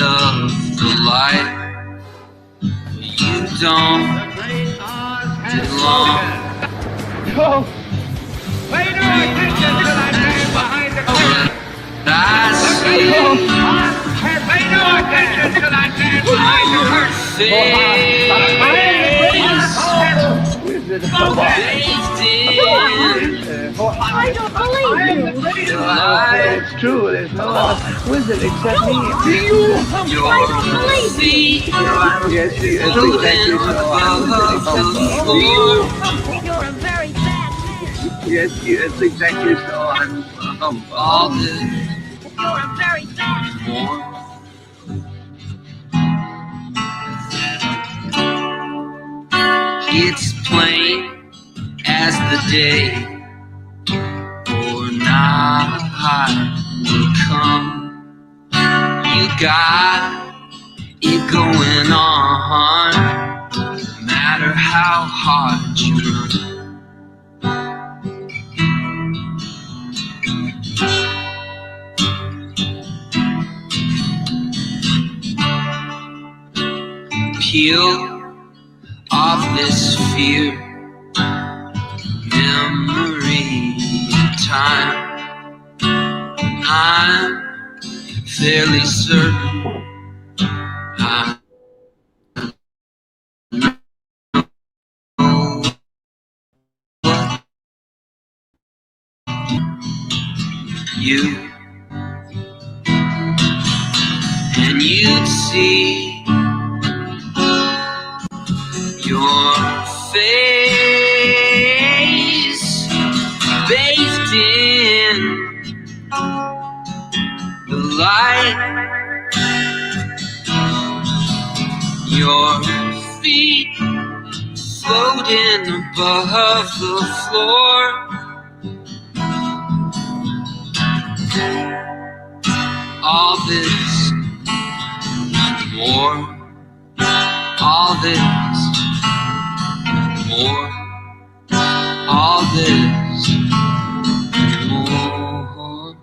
of the light. You don't belong. Pay no attention to that man behind the curtain. I see Pay no attention to that man behind the curtain. I don't believe you. It's true. There's no other wizard except me. I don't believe you. Yes, that's exactly so. You're a very bad man. Yes, that's exactly so. I'm all this You're a very bad man. more. It's plain as the day, or night will come. You got it going on, no matter how hard you run. Peel off this fear, memory of time. I'm fairly certain I know what you, and you'd see your face bathed in the light. Your feet floating above the floor. All this and more. All this more. All this more.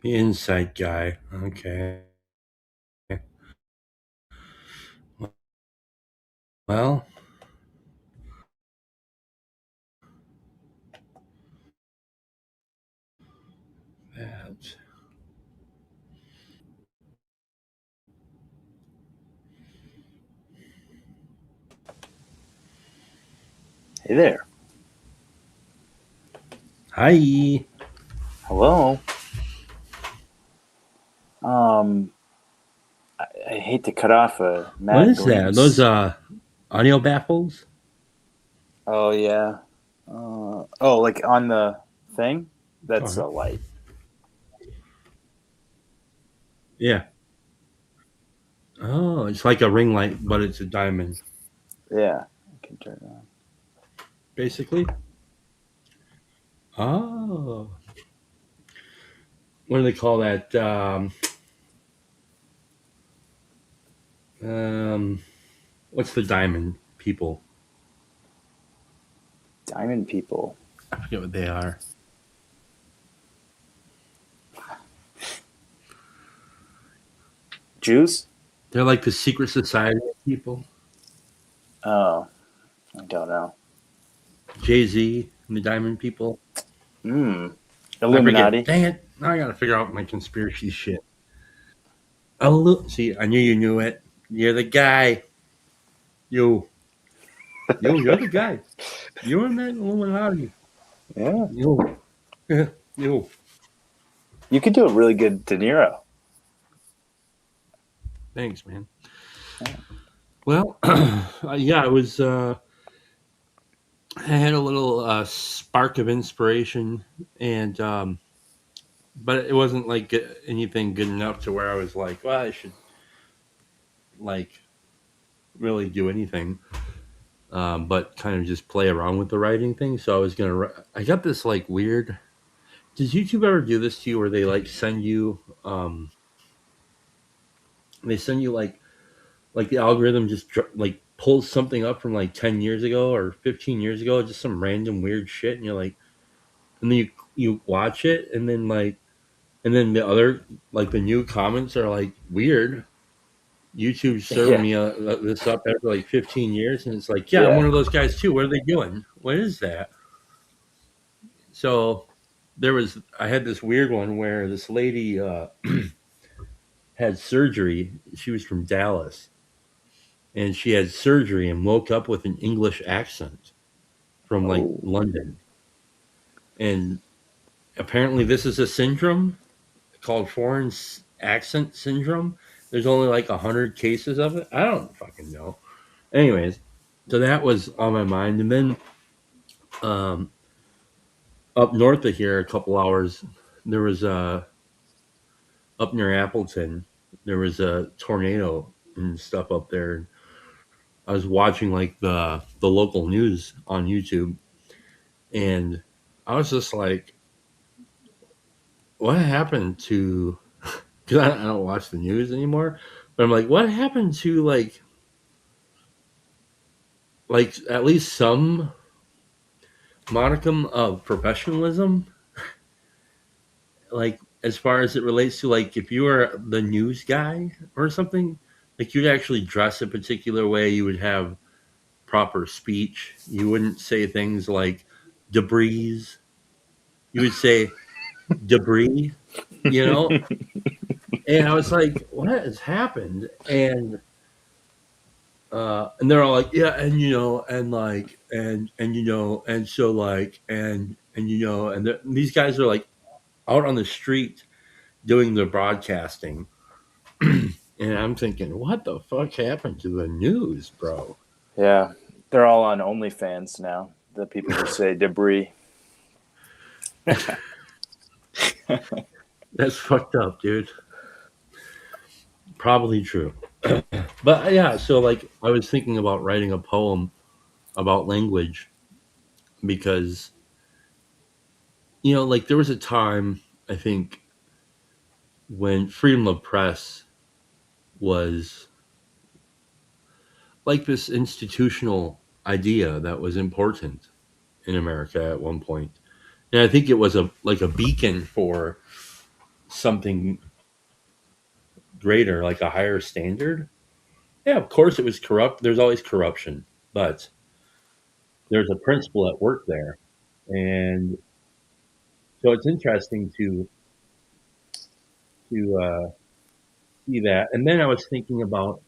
The inside guy. Okay. Well, that's Hey there. hi. Hello. I hate to cut off Matt. What is that? Green's- Those audio baffles? Oh yeah. Like on the thing. That's a light. Yeah. Oh, it's like a ring light, but it's a diamond, Yeah, I can turn it on. basically. Oh. What do they call that? What's the diamond people? Diamond people. I forget what they are. Jews? They're like the secret society people. Oh, I don't know. Jay-Z and the diamond people. Illuminati. Dang it. Now I gotta figure out my conspiracy shit. See, I knew you knew it. You're the guy. You're the guy. You're in that Illuminati. Yeah. You. You could do a really good De Niro. Thanks, man. Well, yeah, it was. I had a little spark of inspiration, and but it wasn't like anything good enough to where I was like, well, I should like really do anything. But kind of just play around with the writing thing. So I was gonna. I got this like weird. Does YouTube ever do this to you, where they like send you? They send you like the algorithm just like pulls something up from like 10 years ago or 15 years ago, just some random weird shit, and you're like, and then you watch it, and then like, and then the other like the new comments are like weird. YouTube's serving Yeah, me this up after like 15 years, and it's like, yeah, I'm one yeah. of those guys too. What are they doing? What is that? So I had this weird one where this lady had surgery. She was from Dallas, and she had surgery and woke up with an English accent from like Oh, London. And apparently, this is a syndrome called accent syndrome. There's only like 100 cases of it. I don't fucking know. Anyways, so that was on my mind. And then um, up north of here, a couple hours, there was up near Appleton, there was a tornado and stuff up there. I was watching like the local news on YouTube, and I was just like, "What happened to?" Because I don't watch the news anymore. But I'm like, "What happened to like at least some modicum of professionalism, like as far as it relates to like if you were the news guy or something, like you'd actually dress a particular way, you would have proper speech, you wouldn't say things like debris, you would say debris, you know. And I was like, what has happened? And they're all like, yeah, and you know, and like, and you know, and so like, and you know, and these guys are like out on the street doing the broadcasting, and I'm thinking, what the fuck happened to the news, bro? yeah. They're all on OnlyFans now. The people who say debris. That's fucked up, dude. Probably true. But yeah, so like I was thinking about writing a poem about language because like there was a time I think when freedom of press was like this institutional idea that was important in America at one point. And I think it was a like a beacon for something greater, like a higher standard. Yeah, of course it was corrupt. There's always corruption, but there's a principle at work there. And so it's interesting to see that. And then I was thinking about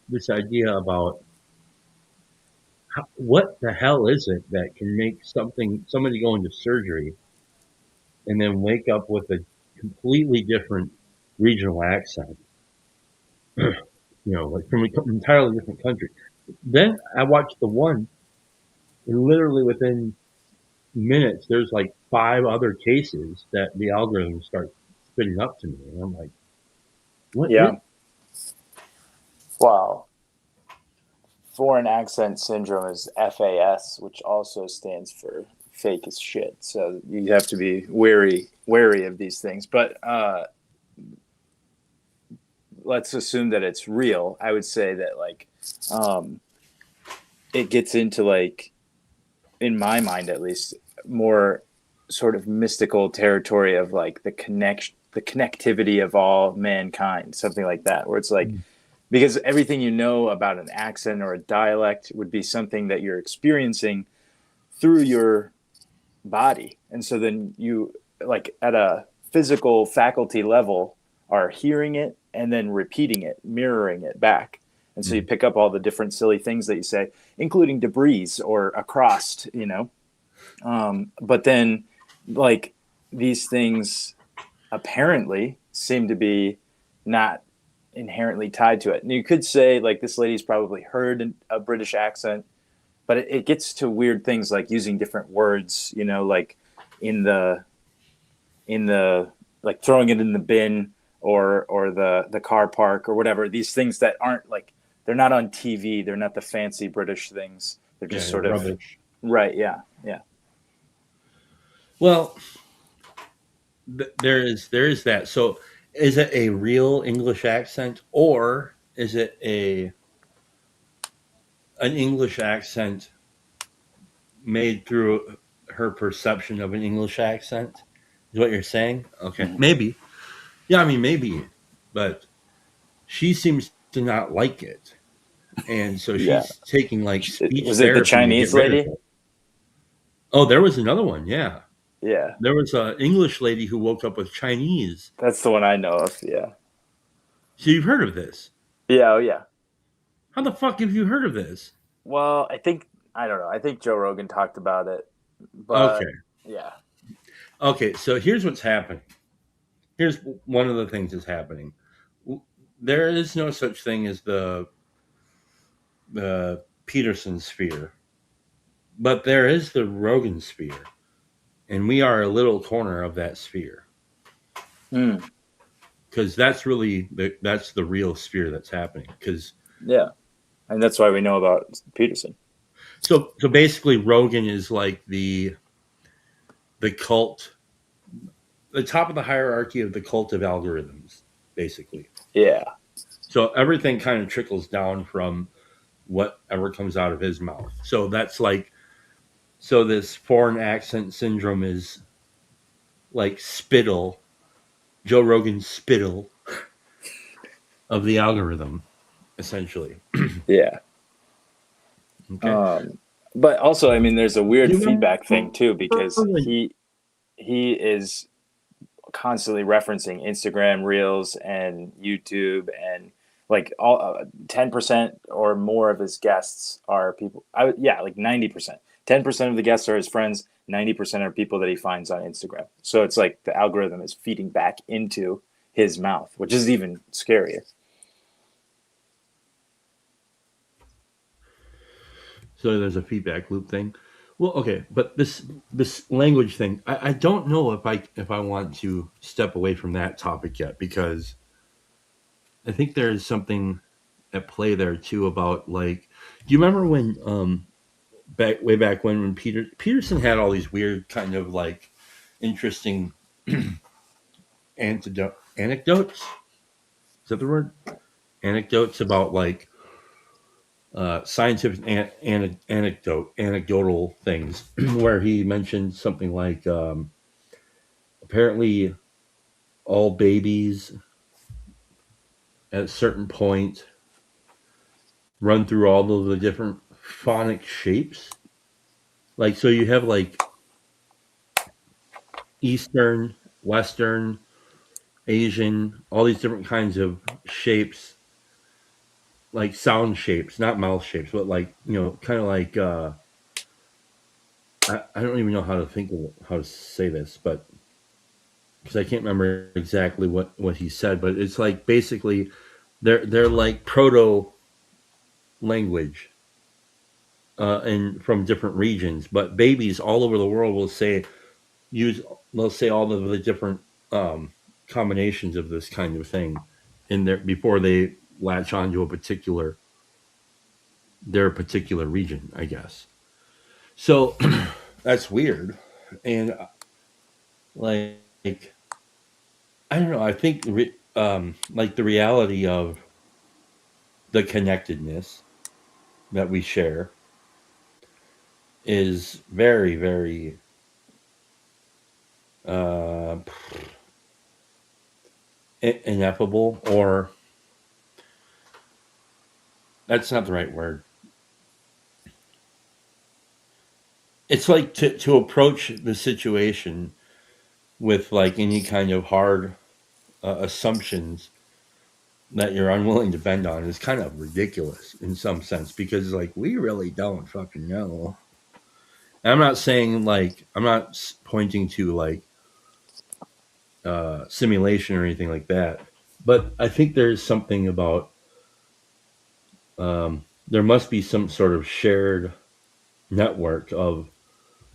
this idea about what the hell is it that can make somebody go into surgery and then wake up with a completely different regional accent, like from an entirely different country. Then I watched the one, and literally within minutes, there's like 5 other cases that the algorithm starts spitting up to me, and I'm like, what is? Yeah. Wow. Foreign accent syndrome is FAS, which also stands for fake as shit. So you have to be wary of these things. But let's assume that it's real. I would say that it gets into like, in my mind at least, more sort of mystical territory of like the connectivity of all mankind, something like that, where it's like, because everything you know about an accent or a dialect would be something that you're experiencing through your body. And so then you, like at a physical faculty level, are hearing it and then repeating it, mirroring it back. And so you pick up all the different silly things that you say, including debris or across, but then like these things apparently seem to be not inherently tied to it. And you could say like this lady's probably heard a British accent, but it gets to weird things like using different words, you know, like in the like throwing it in the bin or the car park or whatever. These things that aren't like, they're not on TV. They're not the fancy British things. They're just sort of rubbish. right. Yeah. Yeah. Well, there is that. So, is it a real English accent, or is it an English accent made through her perception of an English accent? Is what you're saying? Okay, maybe. Yeah, I mean maybe, but she seems to not like it, and so Yeah. she's taking like speech Was it the therapy to Chinese get rid of lady? it. Oh, there was another one. Yeah, Yeah. there was an English lady who woke up with Chinese. That's the one I know of. Yeah. So you've heard of this? Yeah. Oh, yeah. How the fuck have you heard of this? Well, I don't know. I think Joe Rogan talked about it, but Okay. yeah. Okay, so here's what's happening. Here's one of the things that's happening. There is no such thing as the Peterson sphere, but there is the Rogan sphere, and we are a little corner of that sphere because that's really that's the real sphere that's happening. Because Yeah. And that's why we know about Peterson. so basically, Rogan is like the cult, the top of the hierarchy of the cult of algorithms, basically. Yeah. So everything kind of trickles down from whatever comes out of his mouth. So that's like, so this foreign accent syndrome is like spittle, Joe Rogan's spittle of the algorithm, essentially. Yeah. Okay. But also, I mean, there's a weird You know- feedback thing too, because he is constantly referencing Instagram Reels and YouTube, and like all 10% or more of his guests are people. Like 90%. 10% of the guests are his friends. 90% are people that he finds on Instagram. So it's like the algorithm is feeding back into his mouth, which is even scarier. So there's a feedback loop thing. Well, okay, but this language thing, I don't know if I want to step away from that topic yet, because I think there's something at play there too about, like, do you remember when way back when Peterson had all these weird kind of like interesting anecdotes? Is that the word? Anecdotes about like scientific anecdotal things where he mentioned something like apparently all babies at a certain point run through all of the different phonic shapes. Like, so you have like Eastern, Western, Asian, all these different kinds of shapes, like sound shapes, not mouth shapes, but like, kind of like, I don't even know how to say this, but because I can't remember exactly what he said, but it's like basically they're like proto language, and from different regions, but babies all over the world will say all of the different combinations of this kind of thing in there before they latch onto their particular region, I guess. So that's weird, and like I don't know. I think like the reality of the connectedness that we share is very, very ineffable, or that's not the right word. It's like to approach the situation with like any kind of hard assumptions that you're unwilling to bend on is kind of ridiculous in some sense, because like we really don't fucking know. And I'm not saying like, I'm not pointing to like simulation or anything like that, But I think there's something about there must be some sort of shared network of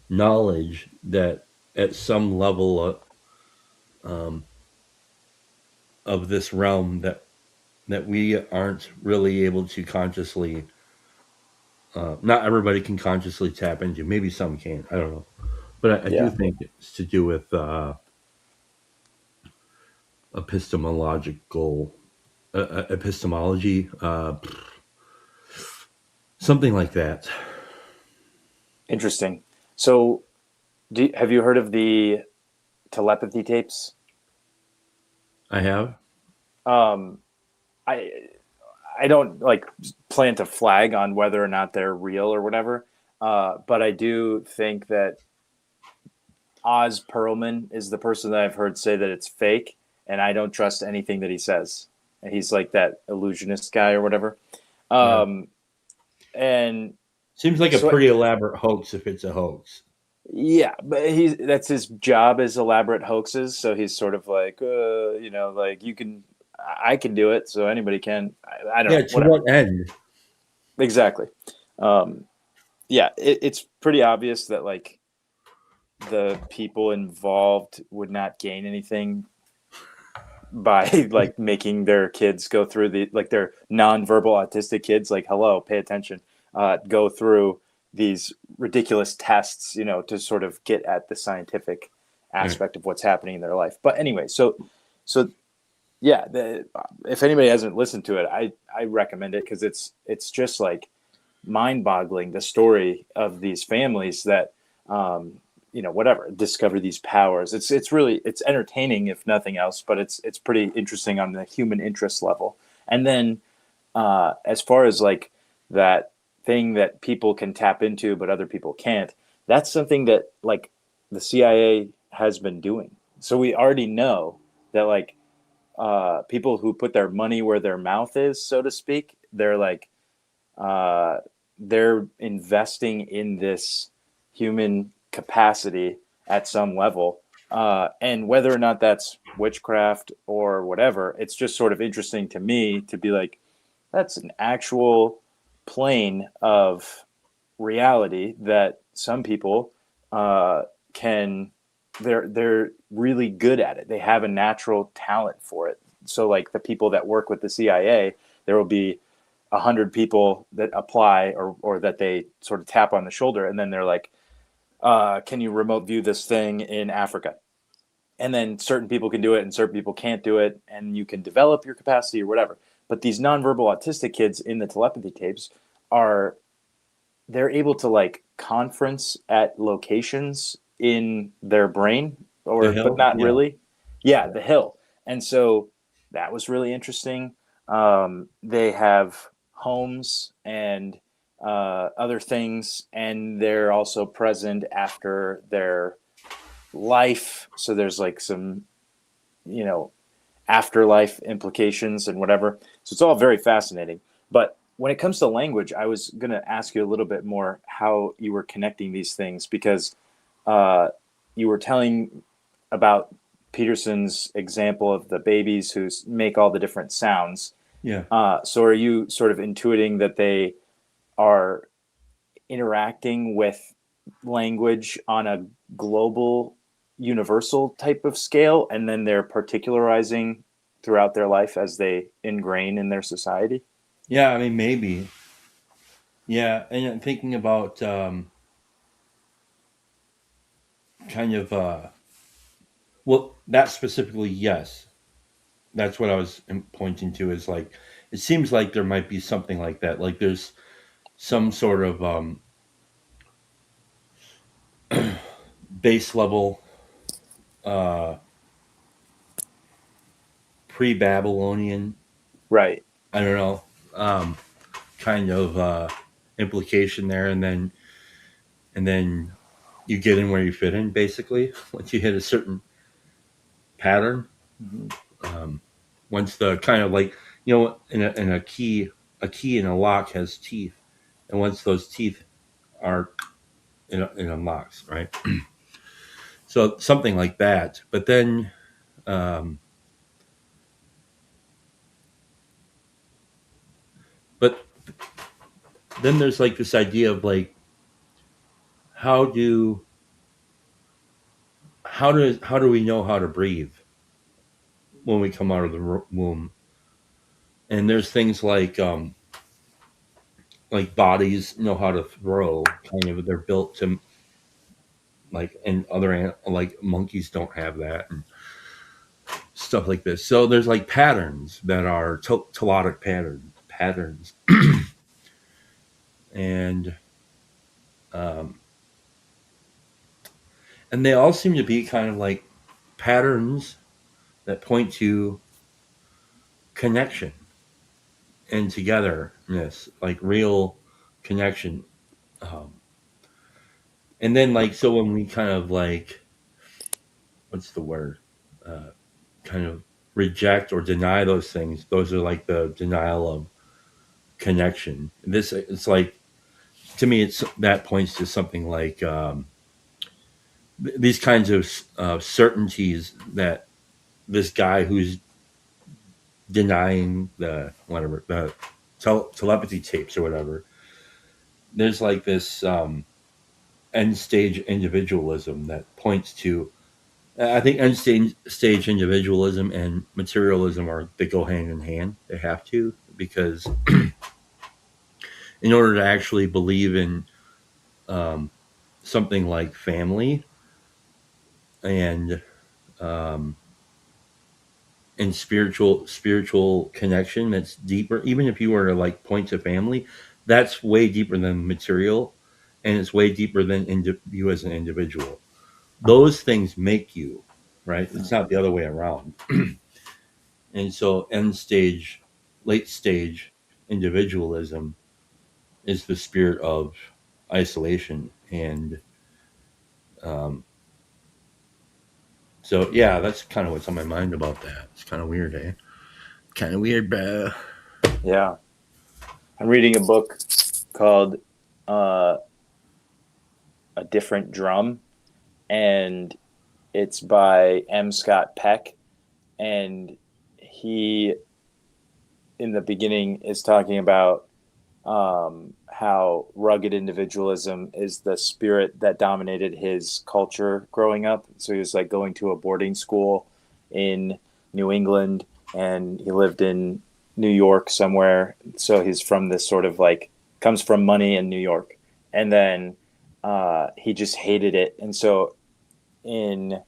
knowledge that at some level um, of this realm that we aren't really able to consciously. Not everybody can consciously tap into. Maybe some can. I don't know, but I do Yeah. think it's to do with epistemological epistemology, something like that. Interesting. So, have you heard of the telepathy tapes? I have. Um, I I don't like plant a flag on whether or not they're real or whatever, but I do think that Oz Perlman is the person that I've heard say that it's fake, and I don't trust anything that he says. And he's like that illusionist guy or whatever. Yeah. Um, and Seems like a so pretty elaborate hoax if it's a hoax. yeah, but that's his job as elaborate hoaxes. So he's sort of like, like I can do it, so anybody can. I don't Yeah. know, To whatever. what end? Exactly. Um, yeah, it's pretty obvious that like the people involved would not gain anything by like making their kids go through their nonverbal autistic kids, like, hello, pay attention, go through these ridiculous tests, to sort of get at the scientific Right. aspect of what's happening in their life. But anyway, so yeah, if anybody hasn't listened to it, I recommend it, because it's just like mind-boggling, the story of these families that whatever, discover these powers. It's entertaining if nothing else, but it's pretty interesting on the human interest level. And then as far as like that thing that people can tap into but other people can't, that's something that like the CIA has been doing. So we already know that like people who put their money where their mouth is, so to speak, uh, they're investing in this human capacity at some level. And whether or not that's witchcraft or whatever, it's just sort of interesting to me to be like, that's an actual plane of reality that some people can. They're really good at it. They have a natural talent for it. So like the people that work with the CIA, there will be 100 people that apply or that they sort of tap on the shoulder, and then they're like, can you remote view this thing in Africa? And then certain people can do it and certain people can't do it, and you can develop your capacity or whatever. But these nonverbal autistic kids in the telepathy tapes are they're able to like conference at locations in their brain, The or but hill. not Yeah. really. Yeah, the hill. And so that was really interesting. They have homes and other things, and they're also present after their life. So there's like some, you know, afterlife implications and whatever. So it's all very fascinating. But when it comes to language, I was going to ask you a little bit more how you were connecting these things, because uh, you were telling about Peterson's example of the babies who make all the different sounds. Yeah. So are you sort of intuiting that they are interacting with language on a global, universal type of scale, and then they're particularizing throughout their life as they ingrain in their society? Yeah. I mean, maybe. Yeah. And I'm thinking about kind of well, that specifically, yes. That's what I was pointing to. Is like it seems like there might be something like that. Like there's some sort of base level uh, pre-Babylonian, Right. I don't know, kind of implication there, and then you get in where you fit in. Basically, once you hit a certain pattern, Mhm. um, once the kind of like in a key in a lock has teeth, and once those teeth are in unlocks, right? So something like that. But then um, then there's like this idea of like how do how do we know how to breathe when we come out of the womb? And there's things like bodies know how to throw, kind of. They're built to like, and like monkeys don't have that, and stuff like this. So there's like patterns that are telodic patterns, and um, and they all seem to be kind of like patterns that point to connection and togetherness, like real connection. Um, and then like so when we kind of like, what's the word? Uh, Kind of reject or deny those things. Those are like the denial of connection. This it's like, to me, it's that points to something like these kinds of certainties that this guy who's denying the whatever the telepathy tapes or whatever. There's like this end stage individualism that points to. I think end stage individualism and materialism are they go hand in hand. They have to, because in order to actually believe in um, something like family and um, and spiritual connection that's deeper, even if you were to like point to family, that's way deeper than material, and it's way deeper than you as an individual. Those things make you, right. It's not the other way around. And so end stage, late stage individualism is the spirit of isolation. And um, so, yeah, that's kind of what's on my mind about that. It's kind of weird, eh? Kind of weird, bro. Yeah. I'm reading a book called uh, A Different Drum, and it's by M. Scott Peck. And he, in the beginning, is talking about how rugged individualism is the spirit that dominated his culture growing up. So he was like going to a boarding school in New England, and he lived in New York somewhere. So he's from this sort of like, comes from money in New York. And then he just hated it. And so in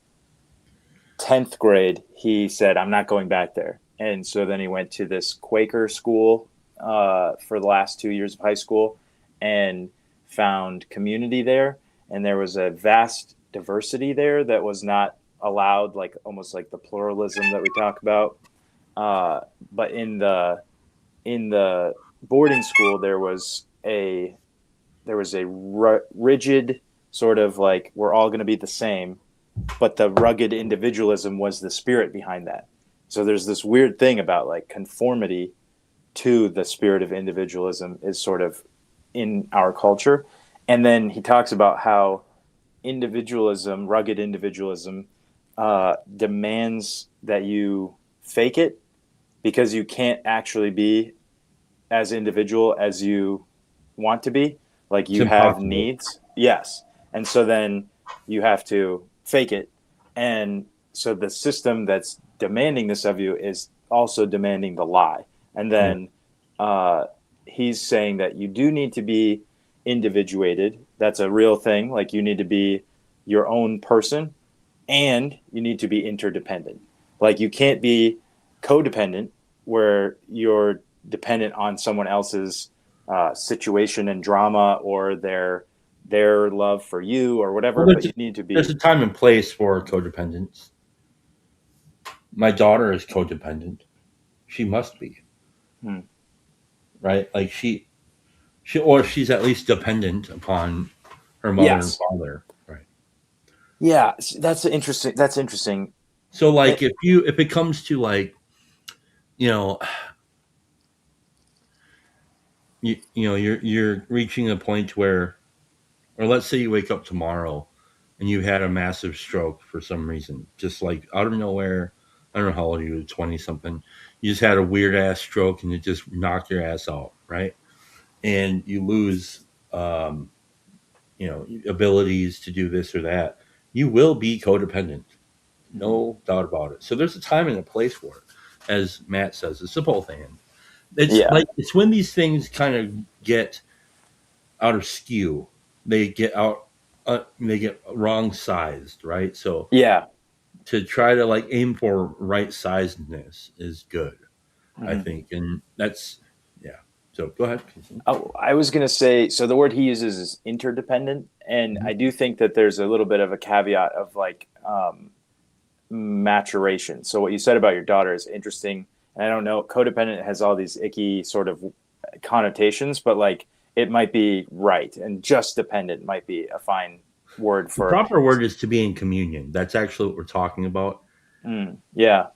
10th grade, he said, I'm not going back there. And so then he went to this Quaker school for the last 2 years of high school and found community there. And there was a vast diversity there that was not allowed, like almost like the pluralism that we talk about. But in the boarding school, there was a rigid sort of like, we're all going to be the same, but the rugged individualism was the spirit behind that. So there's this weird thing about like conformity to the spirit of individualism is sort of in our culture. And then he talks about how individualism, rugged individualism, demands that you fake it because you can't actually be as individual as you want to be. Like you have needs. Yes. And so then you have to fake it. And so the system that's demanding this of you is also demanding the lie. And then he's saying that you do need to be individuated. That's a real thing. Like you need to be your own person, and you need to be interdependent. Like you can't be codependent where you're dependent on someone else's situation and drama or their love for you or whatever. Well, but you need to be. There's a time and place for codependence. My daughter is codependent. She must be. Right? Like or she's at least dependent upon her mother and father. Right. Yeah, that's interesting. So like if it comes to like, you know, you're reaching a point where, or let's say you wake up tomorrow and you had a massive stroke for some reason, just like out of nowhere. I don't know how old you were, 20 something. You just had a weird ass stroke and it just knocked your ass out, right? and you lose, abilities to do this or that, you will be codependent. Mhm. No doubt about it. So there's a time and a place for it. As Matt says, it's a both and. It's Yeah. like it's when these things kind of get out of skew. They get out. They get wrong sized, right? So Yeah. to try to like aim for right sizedness is good, I Mhm. think, and that's yeah. So go ahead. Oh, I was going to say, so the word he uses is interdependent. And Mhm. I do think that there's a little bit of a caveat of like maturation. So what you said about your daughter is interesting. And I don't know, codependent has all these icky sort of connotations, but like it might be right. And just dependent might be a fine word The for, proper word is to be in communion. That's actually what we're talking about. yeah.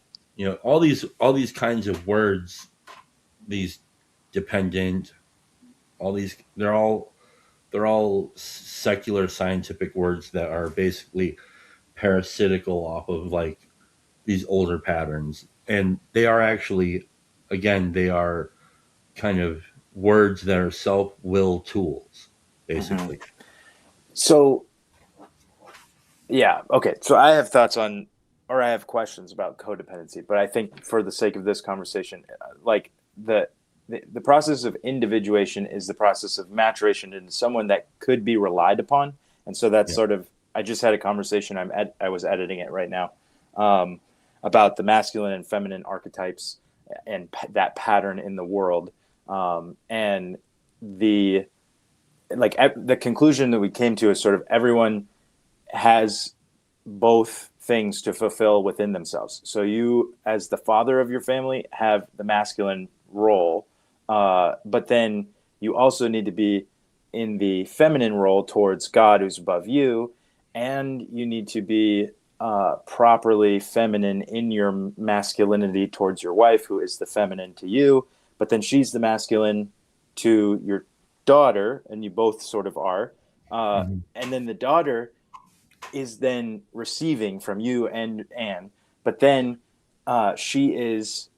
All these kinds of words, these dependent, all these they're all secular scientific words that are basically parasitical off of like these older patterns, and they are actually, again, they are kind of words that are self-will tools, Mhm. basically. So yeah. Okay. So I have thoughts on, or I have questions about codependency, but I think for the sake of this conversation, like the process of individuation is the process of maturation into someone that could be relied upon. And so that's Yeah. sort of, I just had a conversation. I was editing it right now, um, about the masculine and feminine archetypes and that pattern in the world. And the, like the conclusion that we came to is sort of everyone has both things to fulfill within themselves. So you, as the father of your family, have the masculine role, but then you also need to be in the feminine role towards God, who's above you, and you need to be properly feminine in your masculinity towards your wife, who is the feminine to you. But then she's the masculine to your daughter, and you both sort of are. Mhm. And then the daughter is then receiving from you and Anne, but then she is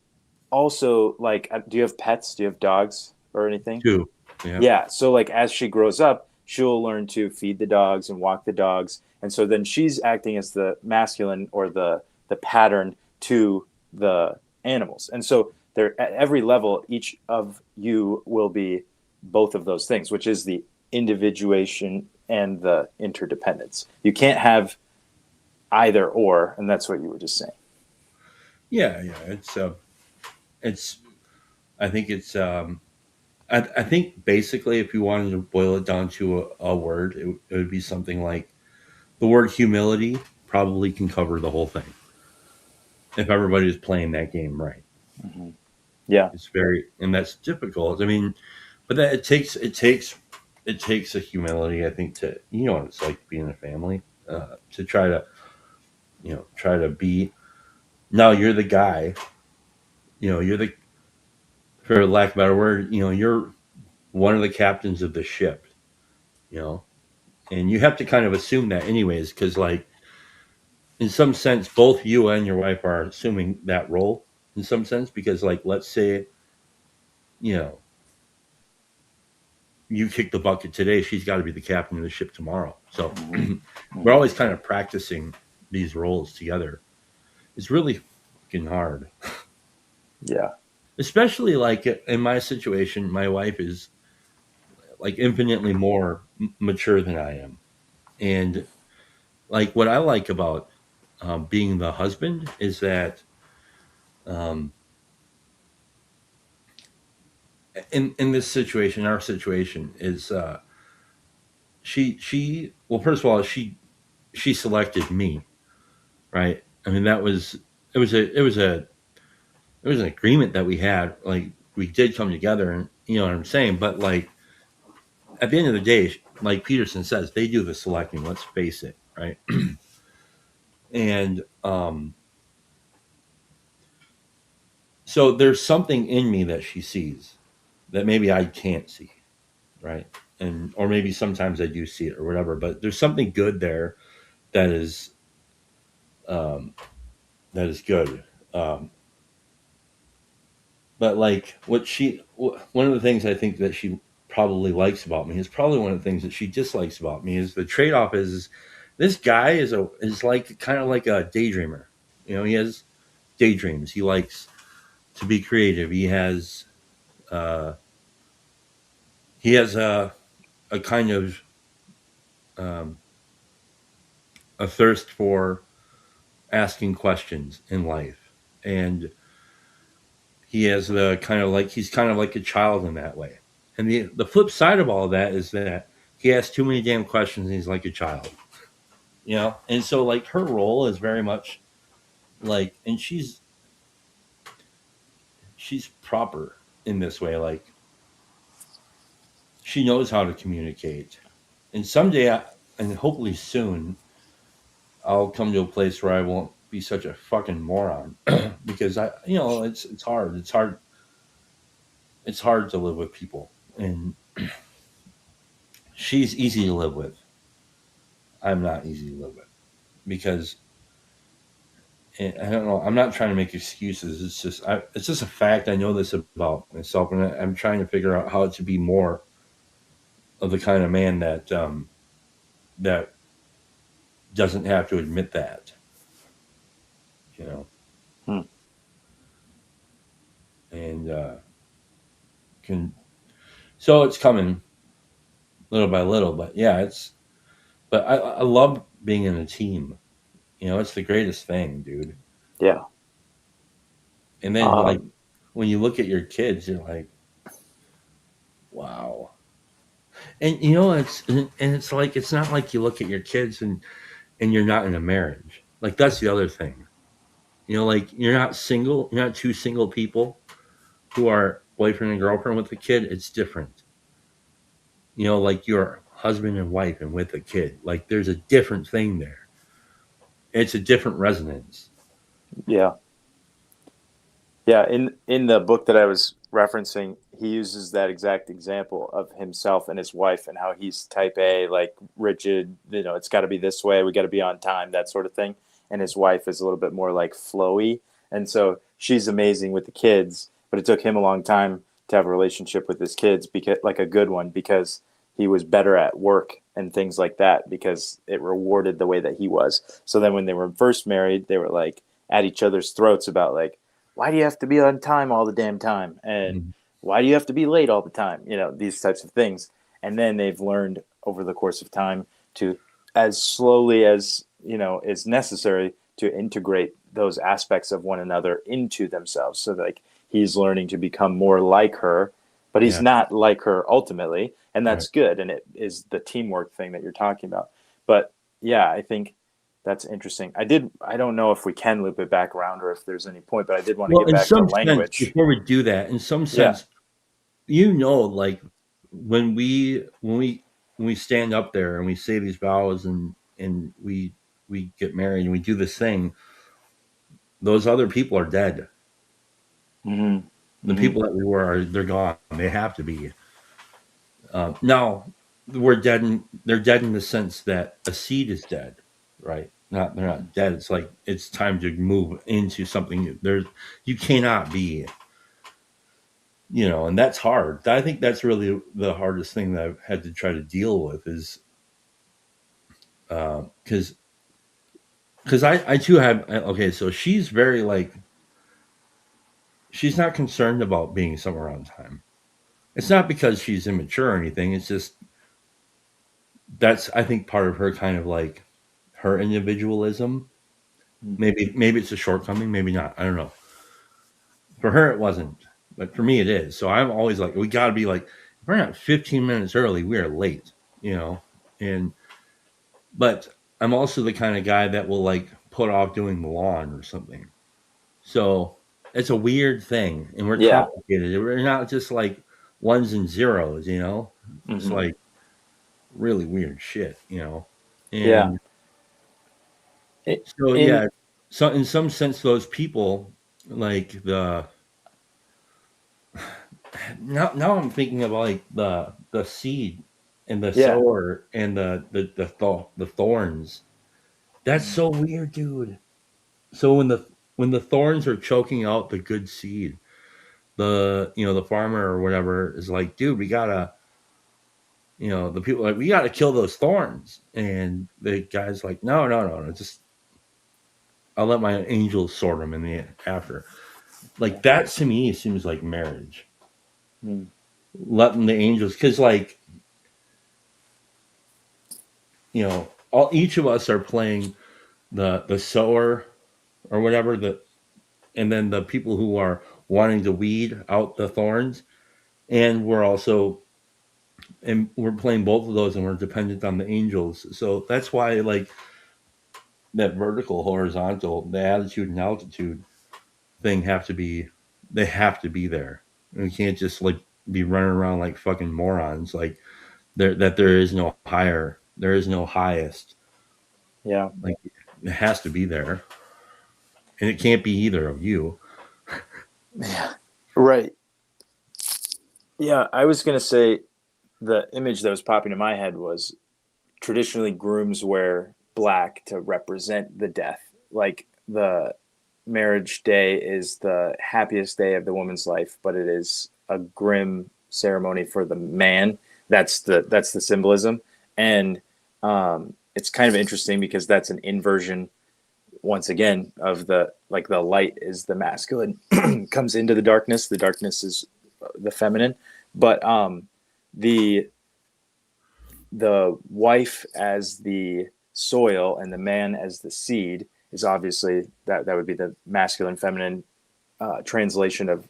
also like, do you have pets? Do you have dogs or anything? Two. Yeah. Yeah. So like as she grows up, she'll learn to feed the dogs and walk the dogs, and so then she's acting as the masculine or the pattern to the animals, and so they're at every level. Each of you will be both of those things, which is the individuation and the interdependence. You can't have either or, and that's what you were just saying. Yeah, yeah. It's I think it's I think basically, if you wanted to boil it down to a word, it would be something like the word humility probably can cover the whole thing if everybody was playing that game right. Mm-hmm. Yeah. It's very, and that's difficult. I mean, but that it takes a humility, I think, to what it's like being a family, to try to be. Now you're the guy. You're the, for lack of a better word, you're one of the captains of the ship. You know, and you have to kind of assume that anyways, because like in some sense, both you and your wife are assuming that role in some sense, because like let's say you know you kick the bucket today, she's got to be the captain of the ship tomorrow. So Mm-hmm. we're Mm-hmm. always kind of practicing these roles together. It's really fucking hard, Yeah. especially like in my situation. My wife is like infinitely more mature than I am, and like what I like about being the husband is that um, in this situation, our situation is she well, first of all, she selected me, right? I mean, it was an agreement that we had. Like we did come together, and you know what I'm saying. But like at the end of the day, like Peterson says, they do the selecting. Let's face it, right? And so there's something in me that she sees that maybe I can't see, right? And or maybe sometimes I do see it or whatever. But there's something good there that is um, that is good. But like one of the things I think that she probably likes about me is probably one of the things that she dislikes about me. Is the trade off is this guy is like kind of like a daydreamer. You know, he has daydreams. He likes to be creative. Uh, he has a kind of um, a thirst for asking questions in life, and he has the kind of like he's kind of like a child in that way. And the flip side of all of that is that he asks too many damn questions and he's like a child, you know. And so like her role is very much like, and she's proper in this way. Like she knows how to communicate, and and hopefully soon, I'll come to a place where I won't be such a fucking moron because it's hard. It's hard to live with people, and she's easy to live with. I'm not easy to live with because I don't know. I'm not trying to make excuses. It's just a fact. I know this about myself, and I'm trying to figure out how to be more of the kind of man that doesn't have to admit that, you know. Hmm. And can so it's coming little by little, but yeah, but I love being in a team. You know, it's the greatest thing, dude. Yeah. And then like when you look at your kids, you're like, wow. And you know, it's like it's not like you look at your kids and you're not in a marriage. Like that's the other thing. You know, like you're not single. You're not two single people who are boyfriend and girlfriend with a kid. It's different. You know, like you're husband and wife and with a kid. Like there's a different thing there. It's a different resonance. Yeah. Yeah, in the book that I was referencing, he uses that exact example of himself and his wife and how he's type A, like rigid, it's got to be this way, we got to be on time, that sort of thing. And his wife is a little bit more like flowy. And so she's amazing with the kids, but it took him a long time to have a relationship with his kids, because like a good one, because he was better at work and things like that, because it rewarded the way that he was. So then when they were first married, they were like at each other's throats about like, why do you have to be on time all the damn time? And why do you have to be late all the time? These types of things. And then they've learned over the course of time to, as slowly as, is necessary, to integrate those aspects of one another into themselves. So like he's learning to become more like her, but he's not like her ultimately. And that's good. And it is the teamwork thing that you're talking about. But yeah, I think that's interesting. I don't know if we can loop it back around or if there's any point, but I did want to get back to language. Before we do that, in some sense, like when we stand up there and we say these vows and we get married and we do this thing, those other people are dead. Mm-hmm. The people that we were, they're gone. They have to be. Now we're dead. They're dead in the sense that a seed is dead. Right. They're not dead. It's like it's time to move into something new. You cannot be, and that's hard. I think that's really the hardest thing that I've had to try to deal with is because I too have so she's very like she's not concerned about being somewhere on time. It's not because she's immature or anything. It's just that's I think part of her kind of like her individualism. Maybe it's a shortcoming, maybe not. I don't know. For her, it wasn't, but for me, it is. So I'm always like, we got to be like, if we're not 15 minutes early, we are late, but I'm also the kind of guy that will like put off doing the lawn or something. So it's a weird thing, and we're complicated. We're not just like ones and zeros, It's like really weird shit, And so in some sense, those people like now I'm thinking about like the seed and the sower and the thorns. That's so weird, dude. So when the thorns are choking out the good seed, the farmer or whatever is like, dude, we gotta the people are like, we got to kill those thorns, and the guy's like, no, just I'll let my angels sort them in the after. Like that to me seems like marriage. Hmm. Letting the angels, because like each of us are playing the sower or whatever, and then the people who are wanting to weed out the thorns, and we're playing both of those, and we're dependent on the angels. So that's why like that vertical, horizontal, the attitude and altitude thing they have to be there. And we can't just like be running around like fucking morons. Like there is no higher, there is no highest. Yeah. Like it has to be there, and it can't be either of you. Yeah. Right. Yeah. I was going to say the image that was popping in my head was traditionally grooms wear black to represent the death. Like the marriage day is the happiest day of the woman's life, but it is a grim ceremony for the man. That's the symbolism. And it's kind of interesting because that's an inversion once again of the light is the masculine comes into the darkness is the feminine, but the wife as the soil and the man as the seed is obviously that would be the masculine feminine translation of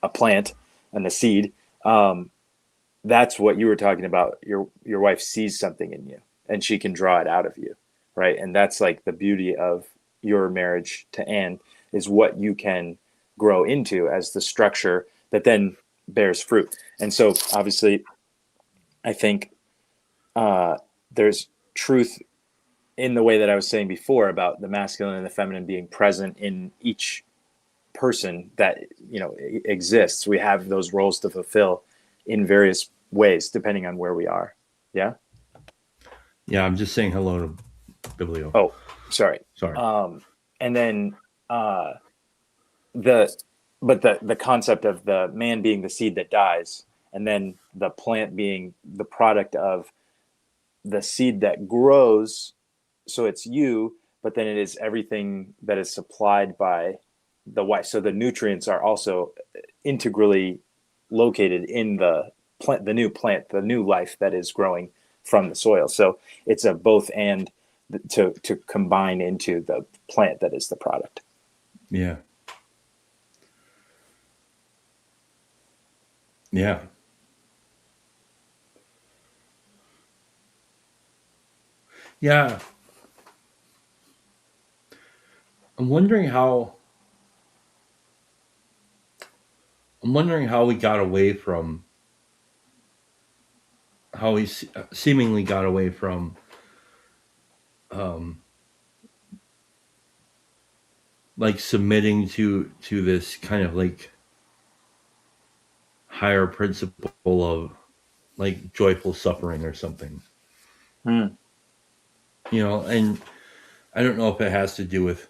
a plant and the seed. That's what you were talking about. Your wife sees something in you and she can draw it out of you, right? And that's like the beauty of your marriage to Anne, is what you can grow into as the structure that then bears fruit. And so obviously I think there's truth in the way that I was saying before about the masculine and the feminine being present in each person that exists. We have those roles to fulfill in various ways depending on where we are. Yeah. I'm just saying hello to Biblio. Oh, sorry. And then the concept of the man being the seed that dies, and then the plant being the product of the seed that grows. So it's you, but then it is everything that is supplied by the wife. So the nutrients are also integrally located in the plant, the new life that is growing from the soil. So it's a both and to combine into the plant that is the product. Yeah. Yeah. Yeah. I'm wondering how we got away from how we seemingly got away from like submitting to this kind of like higher principle of like joyful suffering or something. And I don't know if it has to do with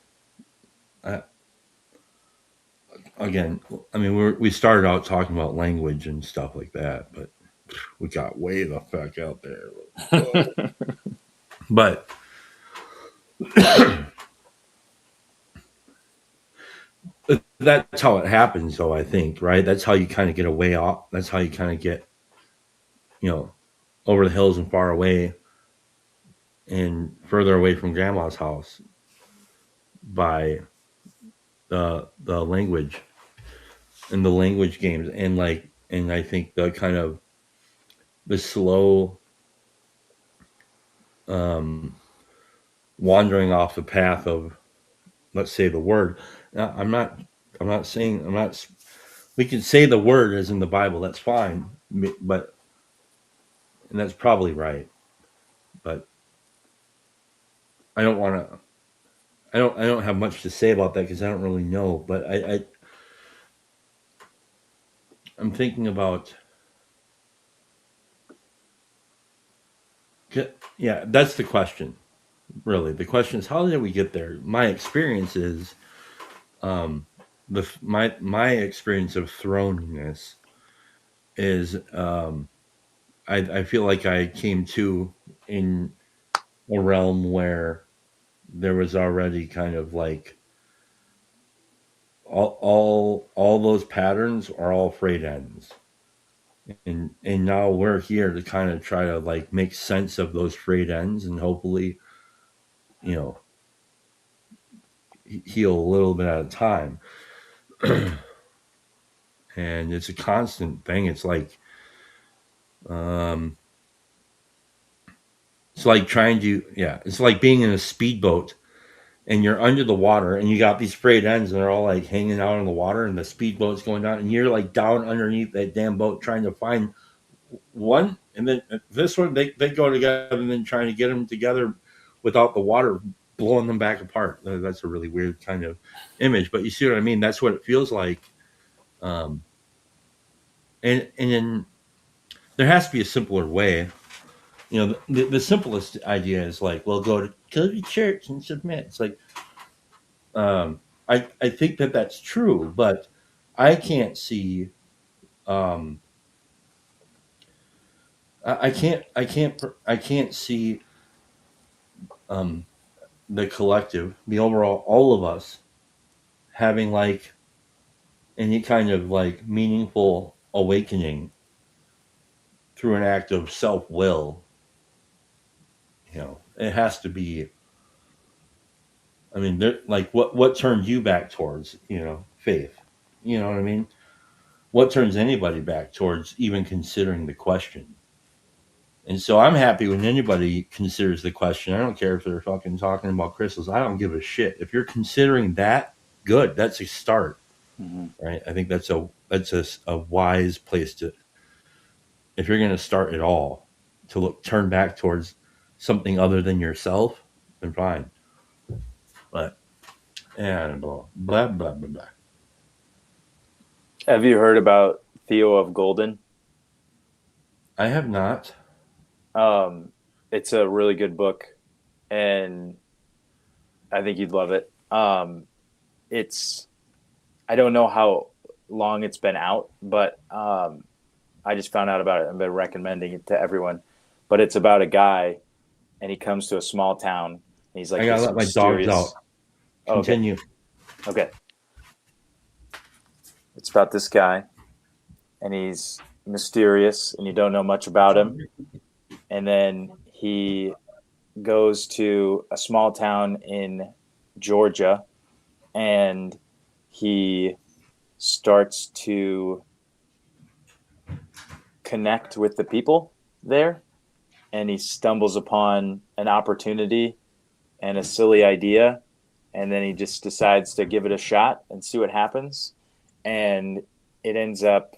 again, I mean, we started out talking about language and stuff like that, but we got way the fuck out there. But that's how it happens, though, I think, right? That's how you kind of get away off. That's how you kind of get, over the hills and far away and further away from grandma's house by the language and the language games. And I think the kind of the slow wandering off the path of, let's say, the word. Now, I'm not saying, we can say the word as in the Bible, that's fine, but, and that's probably right, but I don't have much to say about that because I don't really know, but I'm thinking about, yeah, that's the question. Really, the question is, how did we get there? My experience is, my experience of thrownness is I feel like I came to in a realm where there was already kind of like all those patterns are all frayed ends, and now we're here to kind of try to like make sense of those frayed ends and hopefully, you know, heal a little bit at a time. And it's a constant thing. Um it's like trying to, yeah, it's like being in a speedboat and you're under the water and you got these frayed ends and they're all like hanging out in the water and the speedboat's going down and you're like down underneath that damn boat trying to find one, and then this one they go together and then trying to get them together without the water blowing them back apart. That's a really weird kind of image, but you see what I mean? That's what it feels like. um and then there has to be a simpler way. You know, the simplest idea is like, well, go to church and submit. It's like, I think that that's true, but I can't see, um, I can't see, um, the collective, the overall, all of us having like any kind of like meaningful awakening through an act of self will. You know, it has to be. I mean, like what turns you back towards, you know, faith? You know what I mean? What turns anybody back towards even considering the question? And so I'm happy when anybody considers the question. I don't care if they're fucking talking about crystals. I don't give a shit. If you're considering that, good. That's a start, Mm-hmm. right? I think that's a wise place to, if you're going to start at all, to turn back towards something other than yourself, then fine. But and blah blah blah blah. Have you heard about Theo of Golden? I have not. Um, it's a really good book, and I think you'd love it. It's I don't know how long it's been out, but I just found out about it. I've been recommending it to everyone. But it's about a guy, and he comes to a small town. And he's like I gotta this let my mysterious. dogs out. Oh, okay. Continue. Okay. It's about this guy, and he's mysterious, and you don't know much about him. And then he goes to a small town in Georgia, and he starts to connect with the people there, and he stumbles upon an opportunity and a silly idea, and then he just decides to give it a shot and see what happens, and it ends up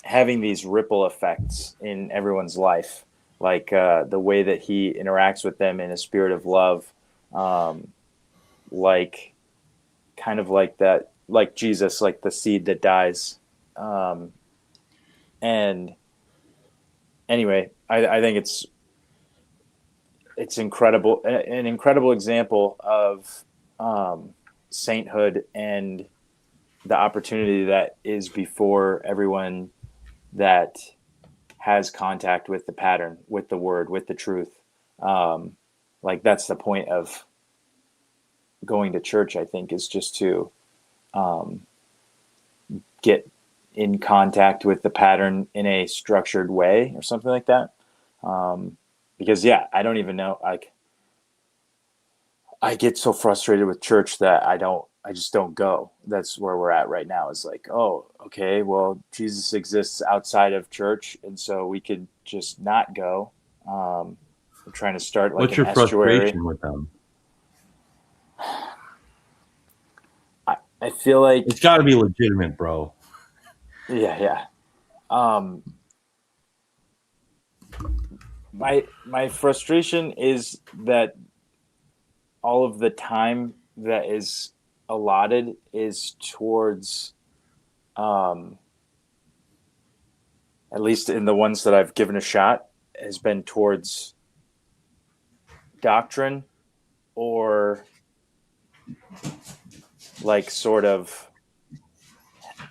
having these ripple effects in everyone's life, like the way that he interacts with them in a spirit of love, like kind of like that, like Jesus, like the seed that dies. And anyway, I think it's incredible, an incredible example of sainthood and the opportunity that is before everyone that has contact with the pattern, with the word, with the truth. Like that's the point of going to church, I think, is just to get in contact with the pattern in a structured way or something like that. Because yeah, I don't even know. Like, I get so frustrated with church that I just don't go. That's where we're at right now. Is like, oh, okay, well, Jesus exists outside of church, and so we could just not go. I'm trying to start like What's an your estuary. frustration with them? I feel like It's got to be legitimate, bro. yeah. My frustration is that all of the time that is allotted is towards, at least in the ones that I've given a shot, has been towards doctrine or like sort of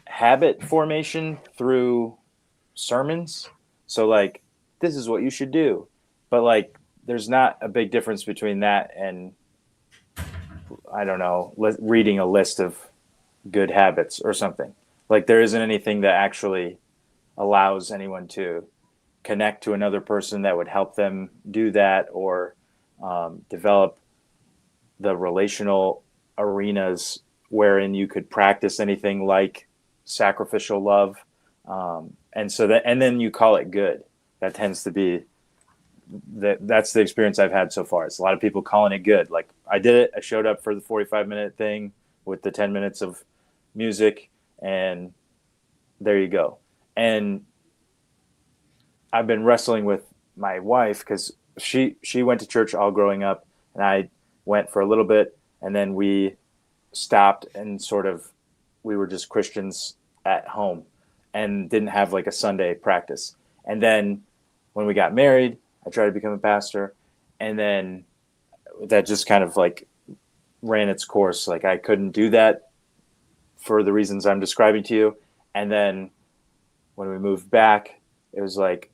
habit formation through sermons. So like, this is what you should do. But like, there's not a big difference between that and, I don't know, reading a list of good habits or something. Like, there isn't anything that actually allows anyone to connect to another person that would help them do that, or develop the relational arenas wherein you could practice anything like sacrificial love. And then you call it good. That tends to be that's the experience I've had so far. It's a lot of people calling it good. Like, I did it. I showed up for the 45-minute thing with the 10 minutes of music, and there you go. And I've been wrestling with my wife because she went to church all growing up, and I went for a little bit, and then we stopped, and sort of we were just Christians at home and didn't have like a Sunday practice. And then when we got married, I tried to become a pastor, and then that just kind of like ran its course. Like, I couldn't do that for the reasons I'm describing to you. And then when we moved back, it was like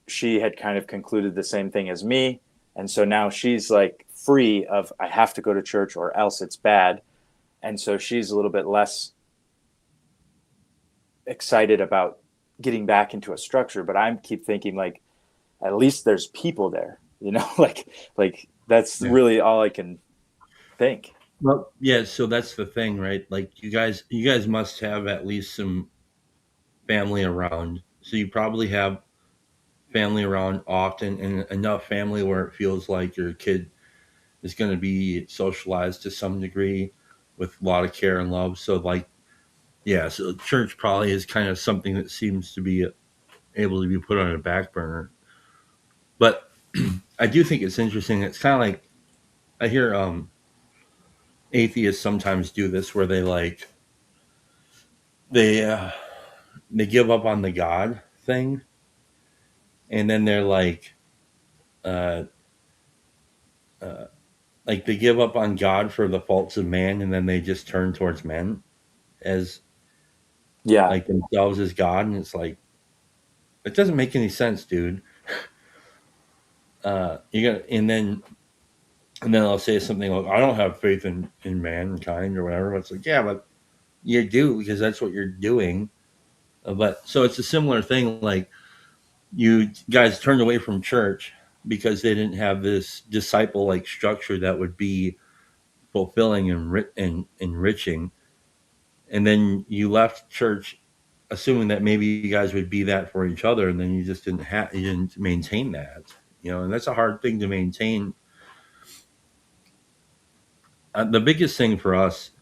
she had kind of concluded the same thing as me. And so now she's like free of, I have to go to church or else it's bad. And so she's a little bit less excited about getting back into a structure. But I keep thinking, like, at least there's people there, you know, like that's really all I can think. Well, yeah. So that's the thing, right? Like, you guys must have at least some family around. So you probably have family around often, and enough family where it feels like your kid is going to be socialized to some degree with a lot of care and love. So like, yeah, so church probably is kind of something that seems to be able to be put on a back burner. But I do think it's interesting. It's kind of like, I hear atheists sometimes do this where they like they give up on the God thing, and then they're uh, uh, like they give up on God for the faults of man, and then they just turn towards men as Yeah. like themselves as God, and it's like, it doesn't make any sense, dude. You got and then I'll say something like, I don't have faith in mankind or whatever. But it's like, yeah, but you do, because that's what you're doing. But so it's a similar thing. Like, you guys turned away from church because they didn't have this disciple like structure that would be fulfilling and enriching. And then you left church assuming that maybe you guys would be that for each other, and then you just you didn't maintain that, and that's a hard thing to maintain. The biggest thing for us,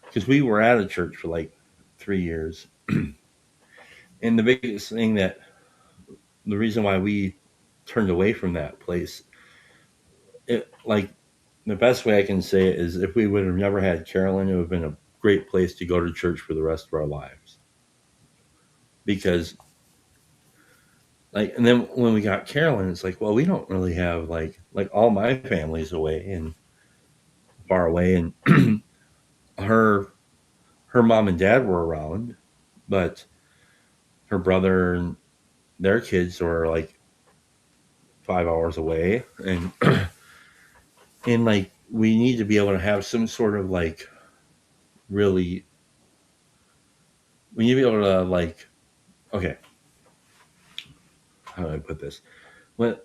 because we were at a church for like 3 years, and the biggest thing the reason why we turned away from that place, like, the best way I can say it is, if we would have never had Carolyn, it would have been a great place to go to church for the rest of our lives. Because, like, and then when we got Carolyn, it's like, well, we don't really have like all my family's away and far away, and her mom and dad were around, but her brother and their kids were like 5 hours away, and and like, we need to be able to have some sort of like, really, we need to be able to like, okay, how do I put this? When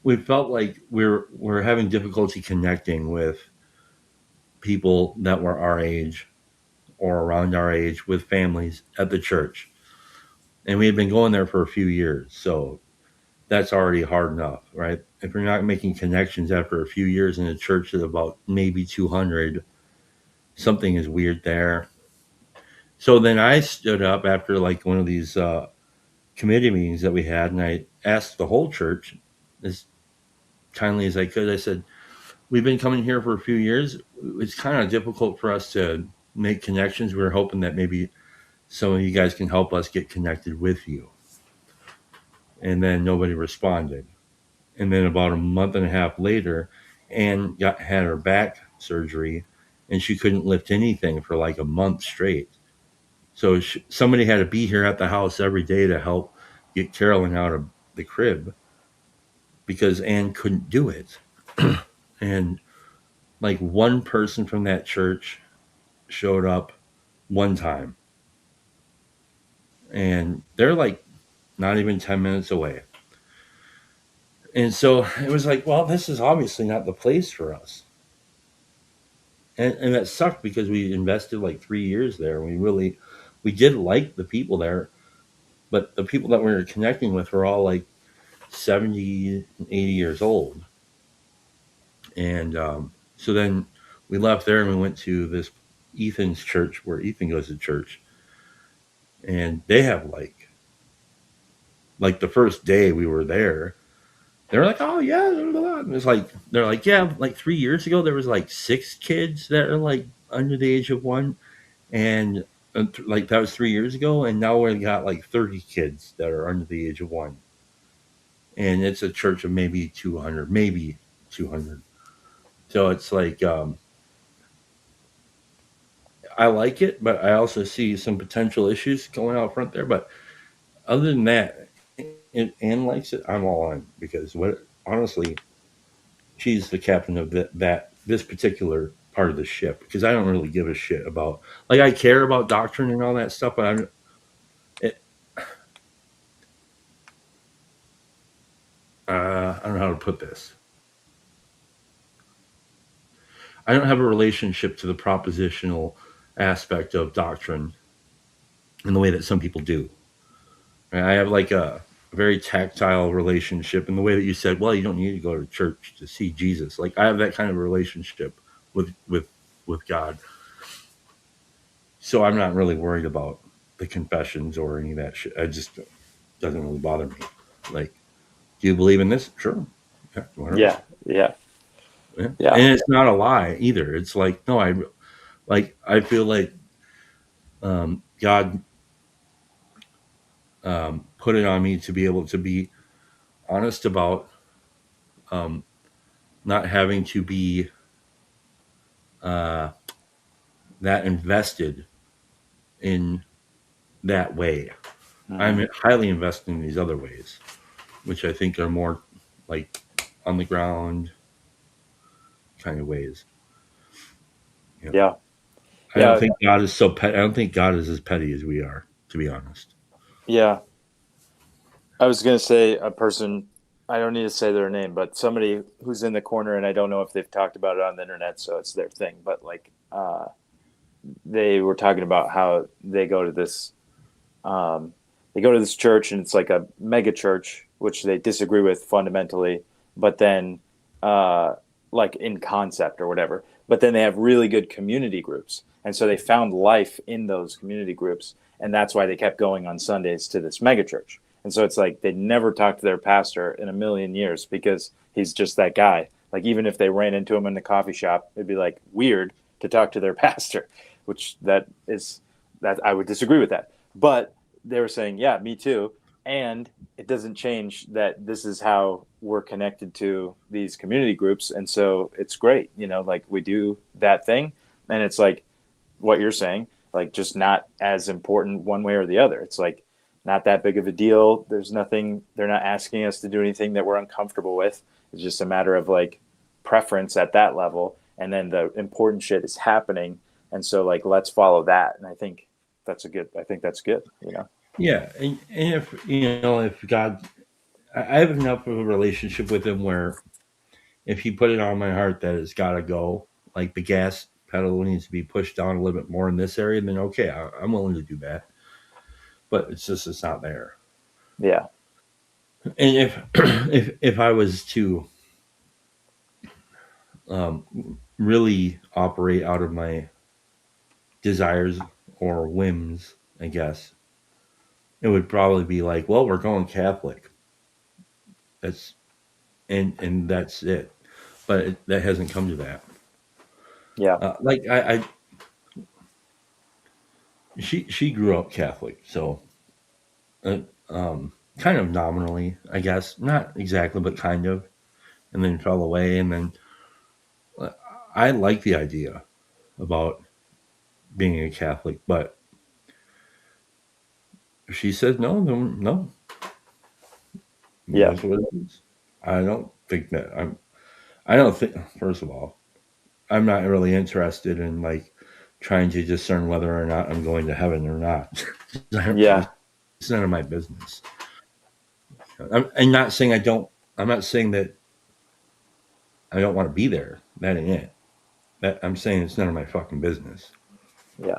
we felt like we're having difficulty connecting with people that were our age or around our age, with families at the church, and we had been going there for a few years, so that's already hard enough, right? If you're not making connections after a few years in a church of about maybe 200, something is weird there. So then I stood up after like one of these committee meetings that we had, and I asked the whole church, as kindly as I could, I said, we've been coming here for a few years. It's kind of difficult for us to make connections. We were hoping that maybe some of you guys can help us get connected with you. And then nobody responded. And then about a month and a half later, Anne had her back surgery, and she couldn't lift anything for like a month straight. So somebody had to be here at the house every day to help get Carolyn out of the crib because Anne couldn't do it. And like one person from that church showed up one time, and they're like not even 10 minutes away. And so it was like, well, this is obviously not the place for us. And that sucked because we invested like 3 years there. We did like the people there, but the people that we were connecting with were all like 70, 80 years old. And so then we left there and we went to this Ethan's church where Ethan goes to church. And they have like the first day we were there, they were like, oh yeah, blah, blah, blah. And it's like they're like, yeah, like 3 years ago there was like 6 kids that are like under the age of 1, and like that was 3 years ago, and now we got like 30 kids that are under the age of 1, and it's a church of maybe 200, maybe 200. So it's like I like it, but I also see some potential issues going out front there. But other than that, Anne likes it. I'm all on because what honestly, she's the captain of this particular part of the ship because I don't really give a shit about like I care about doctrine and all that stuff, but it, I don't know how to put this. I don't have a relationship to the propositional aspect of doctrine in the way that some people do. I have like a very tactile relationship in the way that you said, well, you don't need to go to church to see Jesus. Like I have that kind of relationship with God. So I'm not really worried about the confessions or any of that shit. I just doesn't really bother me. Like, do you believe in this? Sure. Yeah, whatever. Yeah, yeah, Yeah. yeah, And it's not a lie either. It's like, no, I feel like God put it on me to be able to be honest about um, not having to be uh, that invested in that way. I'm highly invested in these other ways, which I think are more like on the ground kind of ways. You know, yeah, I don't yeah, think God is so petty. I don't think God is as petty as we are, to be honest. yeah. I was gonna say a person. I don't need to say their name, but somebody who's in the corner, and I don't know if they've talked about it on the internet, so it's their thing. But like, they were talking about how um, they go to this church, and it's like a mega church, which they disagree with fundamentally, but then, like in concept or whatever. But then they have really good community groups, and so they found life in those community groups, and that's why they kept going on Sundays to this mega church. And so it's like they never talked to their pastor in a million years because he's just that guy. Like even if they ran into him in the coffee shop, it'd be like weird to talk to their pastor, which that I would disagree with that. But they were saying, yeah, me too. And it doesn't change that this is how we're connected to these community groups. And so it's great, like we do that thing. And it's like what you're saying, like just not as important one way or the other. It's like not that big of a deal. There's nothing, they're not asking us to do anything that we're uncomfortable with. It's just a matter of like preference at that level. And then the important shit is happening. And so like, let's follow that. And I think that's good. Yeah, and if God, I have enough of a relationship with Him where if He put it on my heart that it's got to go, like the gas pedal needs to be pushed down a little bit more in this area, then okay, I'm willing to do that. But it's not there. Yeah. And if if I was to really operate out of my desires or whims, I guess it would probably be like, well, we're going Catholic. That's and that's it. But that hasn't come to that. Yeah. Like she grew up Catholic, so uh, kind of nominally, I guess, not exactly, but kind of, and then fell away. And then I like the idea about being a Catholic, but if she says no, then no. Yeah. That's what it is. I don't think that I don't think, first of all, I'm not really interested in like trying to discern whether or not I'm going to heaven or not. Yeah. It's none of my business. I'm not saying I don't, I'm not saying that I don't want to be there. That ain't it. I'm saying it's none of my fucking business. Yeah.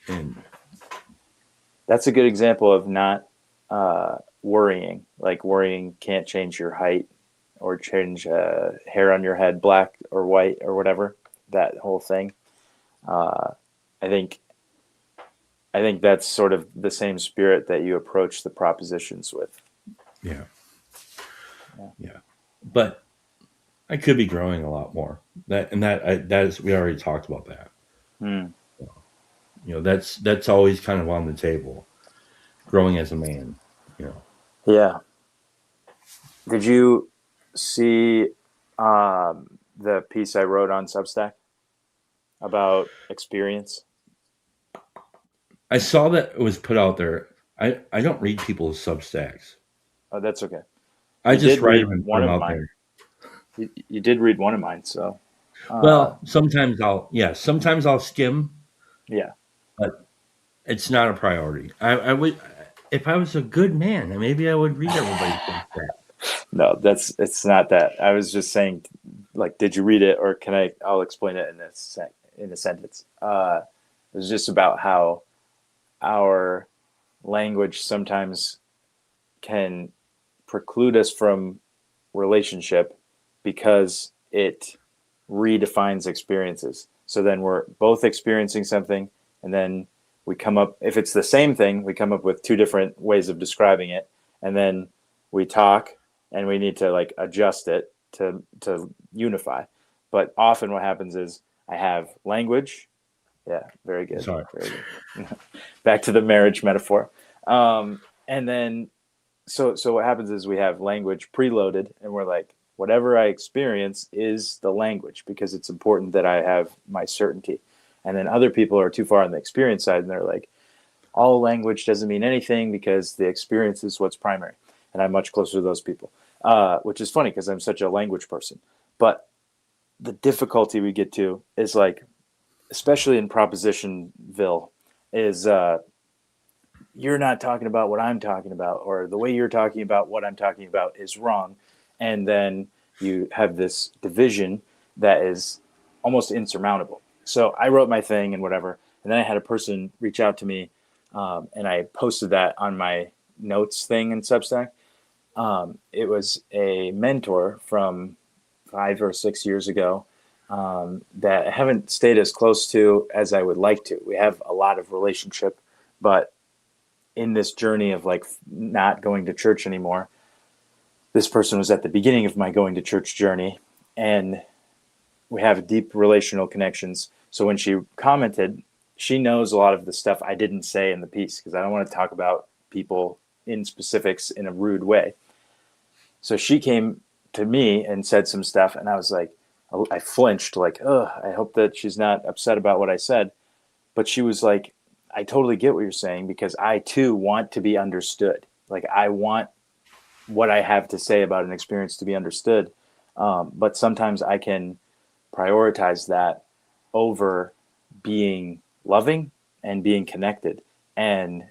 And That's a good example of not worrying. Like worrying can't change your height or change hair on your head black or white or whatever. That whole thing. Uh, I think that's sort of the same spirit that you approach the propositions with. yeah. Yeah. But I could be growing a lot more. That is, we already talked about that. Hmm. You know, that's always kind of on the table. Growing as a man, you know. Yeah. Did you see the piece I wrote on Substack about experience? I saw that it was put out there. I don't read people's Substacks. Oh, that's okay. I You just did write read them and put one them of out mine. there. You did read one of mine, so Well, sometimes I'll skim, yeah. but it's not a priority. I would, if I was a good man, maybe I would read everybody's Substack. No, it's not that. I was just saying, like, did you read it, or can I? I'll explain it in a sentence. It was just about how our language sometimes can preclude us from relationship because it redefines experiences. So then we're both experiencing something, and then we come up, if it's the same thing, we come up with two different ways of describing it, and then we talk and we need to like adjust it to unify. But often what happens is I have language. Yeah, very good. Sorry. Very good. Back to the marriage metaphor. And then so what happens is we have language preloaded, and we're like, whatever I experience is the language because it's important that I have my certainty. And then other people are too far on the experience side, and they're like, all language doesn't mean anything because the experience is what's primary. And I'm much closer to those people, which is funny because I'm such a language person. But the difficulty we get to is like, especially in Propositionville, is you're not talking about what I'm talking about, or the way you're talking about what I'm talking about is wrong. And then you have this division that is almost insurmountable. So I wrote my thing and whatever, and then I had a person reach out to me, and I posted that on my notes thing in Substack. It was a mentor from 5 or 6 years ago that I haven't stayed as close to as I would like to. We have a lot of relationship, but in this journey of like not going to church anymore, this person was at the beginning of my going to church journey, and we have deep relational connections. So when she commented, she knows a lot of the stuff I didn't say in the piece because I don't want to talk about people in specifics in a rude way. So she came to me and said some stuff, and I was like, I flinched, like, oh, I hope that she's not upset about what I said. But she was like, I totally get what you're saying because I too want to be understood. Like I want what I have to say about an experience to be understood. But sometimes I can prioritize that over being loving and being connected. And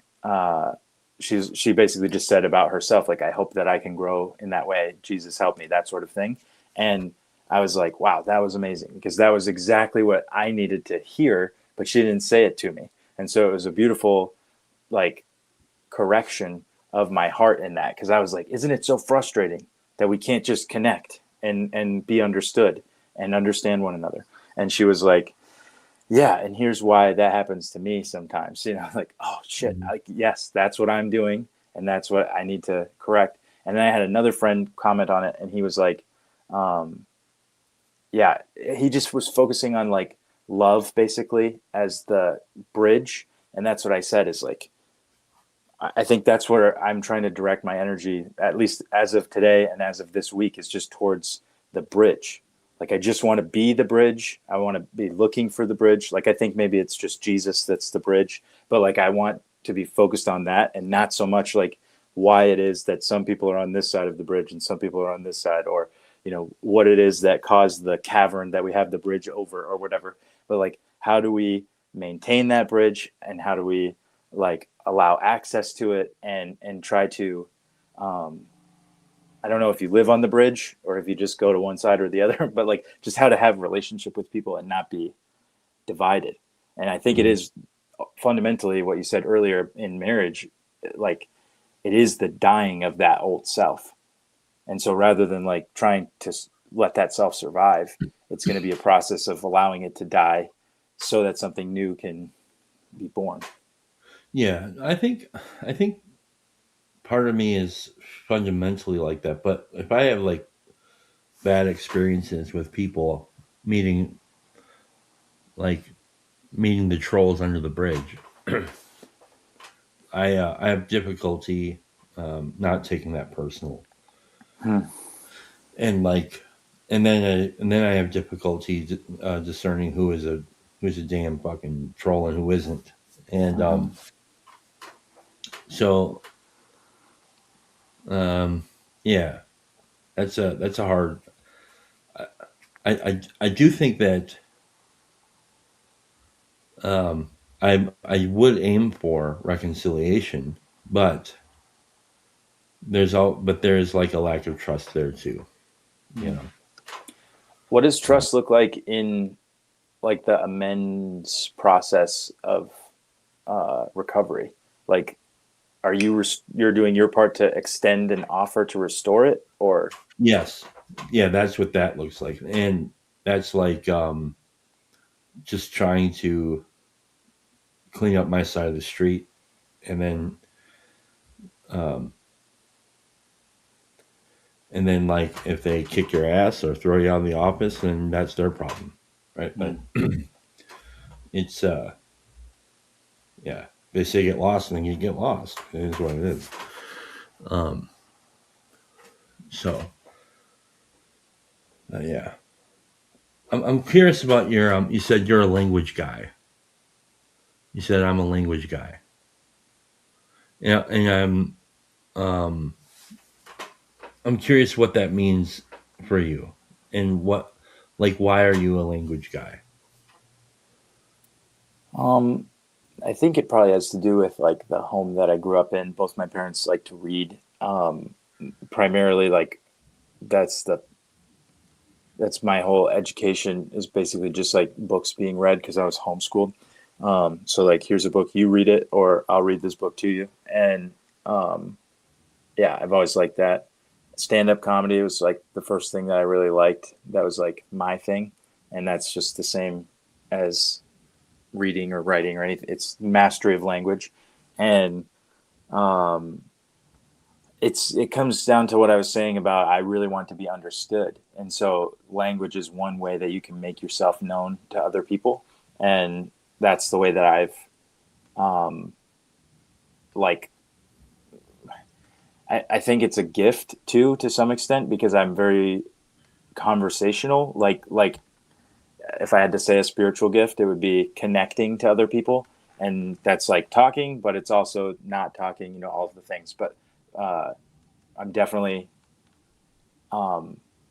she basically just said about herself, like, I hope that I can grow in that way. Jesus help me, that sort of thing. And I was like, wow, that was amazing because that was exactly what I needed to hear, but she didn't say it to me. And so it was a beautiful, like, correction of my heart in that. Cause I was like, isn't it so frustrating that we can't just connect and be understood and understand one another? And she was like, yeah. And here's why that happens to me sometimes, you know, like, oh shit. Like, yes, that's what I'm doing. And that's what I need to correct. And then I had another friend comment on it, and he was like, yeah, he just was focusing on like love basically as the bridge. And that's what I said is like, I think that's where I'm trying to direct my energy, at least as of today and as of this week, is just towards the bridge. Like, I just want to be the bridge. I want to be looking for the bridge. Like, I think maybe it's just Jesus that's the bridge, but like, I want to be focused on that and not so much like why it is that some people are on this side of the bridge and some people are on this side, or what it is that caused the cavern that we have the bridge over or whatever. But like, how do we maintain that bridge, and how do we like allow access to it, and try to I don't know if you live on the bridge or if you just go to one side or the other, but like just how to have a relationship with people and not be divided. And I think it is fundamentally what you said earlier in marriage, like it is the dying of that old self. And so rather than like trying to let that self survive, it's going to be a process of allowing it to die so that something new can be born. Yeah, I think part of me is fundamentally like that. But if I have like bad experiences with people meeting, like meeting the trolls under the bridge, I have difficulty not taking that personal, and like, and then I have difficulty discerning who's a damn fucking troll and who isn't, and so yeah, that's a hard. I do think that I would aim for reconciliation, but there's like a lack of trust there too, you know. What does trust look like in like the amends process of recovery? Like, are you're doing your part to extend an offer to restore it, or? Yes, yeah, that's what that looks like, and that's like just trying to clean up my side of the street, and then um, like if they kick your ass or throw you out of the office, then that's their problem, right? But it's yeah, they say get lost, and then you get lost. It is what it is. So yeah, I'm curious about your you said you're a language guy. You said I'm a language guy. Yeah, and I'm curious what that means for you, and what, like, why are you a language guy? I think it probably has to do with like the home that I grew up in. Both my parents like to read. Primarily, like that's my whole education is basically just like books being read because I was homeschooled. So like, here's a book, you read it, or I'll read this book to you. And yeah, I've always liked that. Stand-up comedy was like the first thing that I really liked. That was like my thing, and that's just the same as reading or writing or anything. It's mastery of language, and it comes down to what I was saying about I really want to be understood, and so language is one way that you can make yourself known to other people, and that's the way that I've like. I think it's a gift too, to some extent, because I'm very conversational. Like if I had to say a spiritual gift, it would be connecting to other people, and that's like talking, but it's also not talking. All of the things. But I'm definitely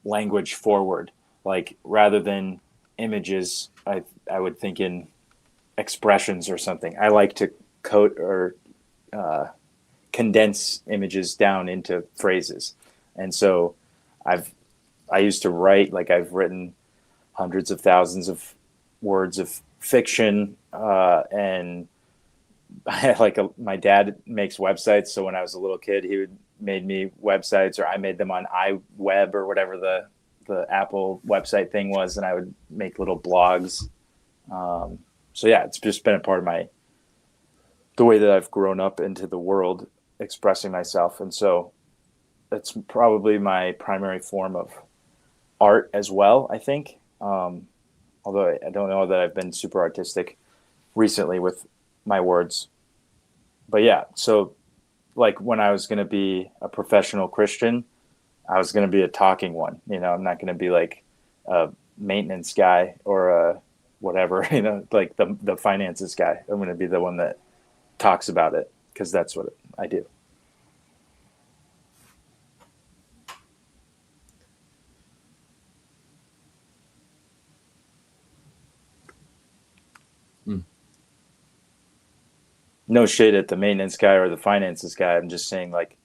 language forward. Like rather than images, I would think in expressions or something. I like to code or condense images down into phrases. And so I used to write, like I've written hundreds of thousands of words of fiction, and my dad makes websites. So when I was a little kid, he would made me websites, or I made them on iWeb or whatever the Apple website thing was. And I would make little blogs. So yeah, it's just been a part of the way that I've grown up into the world, expressing myself. And so it's probably my primary form of art as well, I think. Although I don't know that I've been super artistic recently with my words. But yeah, so like when I was going to be a professional Christian, I was going to be a talking one. I'm not going to be like a maintenance guy or a whatever, like the finances guy. I'm going to be the one that talks about it, because that's what I do. No shade at the maintenance guy or the finances guy. I'm just saying like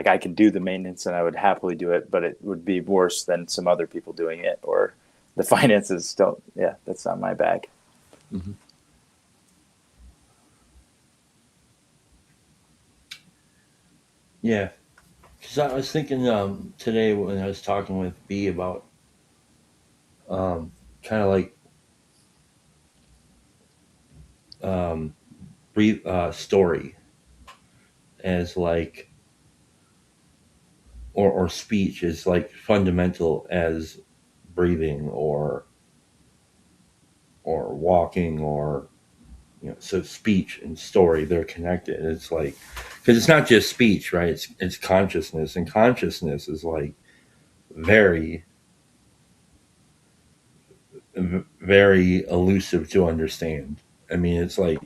I can do the maintenance and I would happily do it, but it would be worse than some other people doing it, or the finances don't. Yeah, that's not my bag. Mm-hmm. Yeah, because I was thinking today when I was talking with B about kind of like um, brief story as like or speech is like fundamental as breathing or walking or so speech and story they're connected. It's like because it's not just speech, right? It's consciousness, and consciousness is like very very elusive to understand. I mean, it's like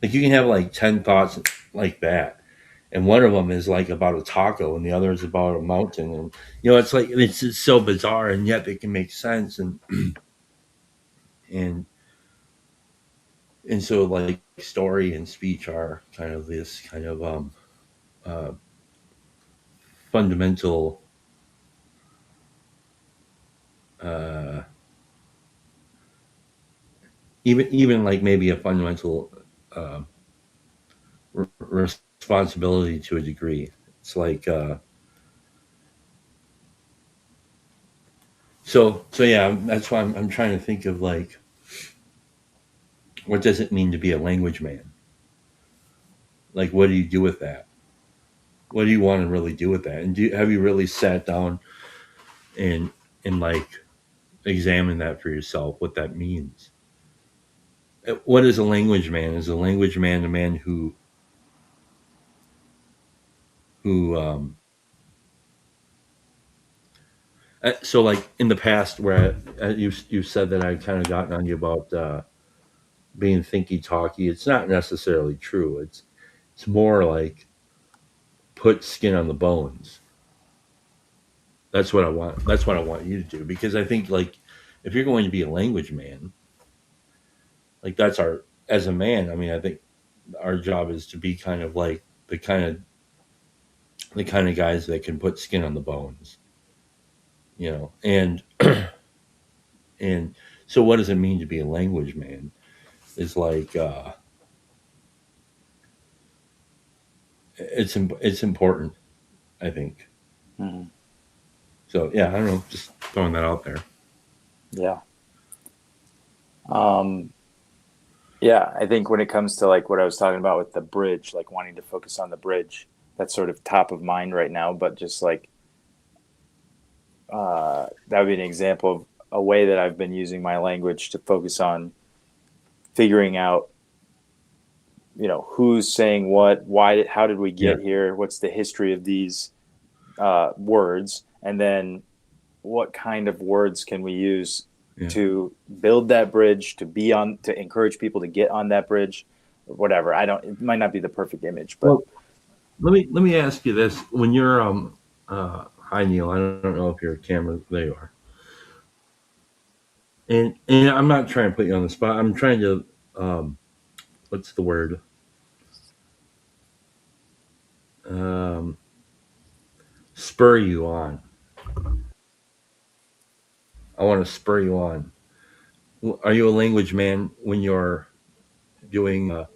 you can have like 10 thoughts like that, and one of them is like about a taco and the other is about a mountain, and it's like it's just so bizarre and yet they can make sense. And and so like story and speech are kind of this kind of uh, fundamental uh, even like maybe a fundamental uh, responsibility to a degree. It's like so yeah. That's why I'm trying to think of like what does it mean to be a language man? Like what do you do with that? What do you want to really do with that? And have you really sat down and like examine that for yourself? What that means? What is a language man? Is a language man a man who so like in the past where you said that I kind of gotten on you about being thinky talky. It's not necessarily true. It's more like put skin on the bones. That's what I want. That's what I want you to do because I think like if you're going to be a language man, like that's our as a man. I mean, I think our job is to be kind of like the kind of guys that can put skin on the bones, and and so what does it mean to be a language man? Is like it's important, I think. Mm-hmm. So yeah, I don't know, just throwing that out there. Yeah. Um, yeah, I think when it comes to like what I was talking about with the bridge, like wanting to focus on the bridge, that's sort of top of mind right now. But just like that would be an example of a way that I've been using my language to focus on figuring out, who's saying what, why, how did we Yeah, get here, what's the history of these words, and then what kind of words can we use yeah. to build that bridge, to encourage people to get on that bridge, or whatever. It might not be the perfect image, but Well, let me ask you this: when you're hi Neil, I don't know if your camera there you are, and I'm not trying to put you on the spot. I'm trying to what's the word? Um, spur you on. I want to spur you on. Are you a language man when you're doing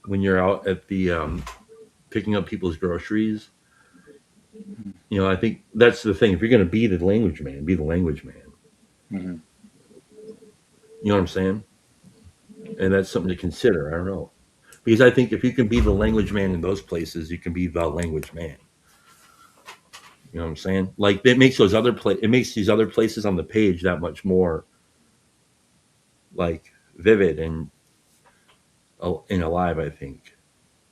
when you're out at the picking up people's groceries? I think that's the thing. If you're going to be the language man, be the language man. mm-hmm. You know what I'm saying? And that's something to consider. I don't know. Because I think if you can be the language man in those places, you can be the language man. You know what I'm saying? Like it makes it makes these other places on the page that much more like vivid and alive, I think.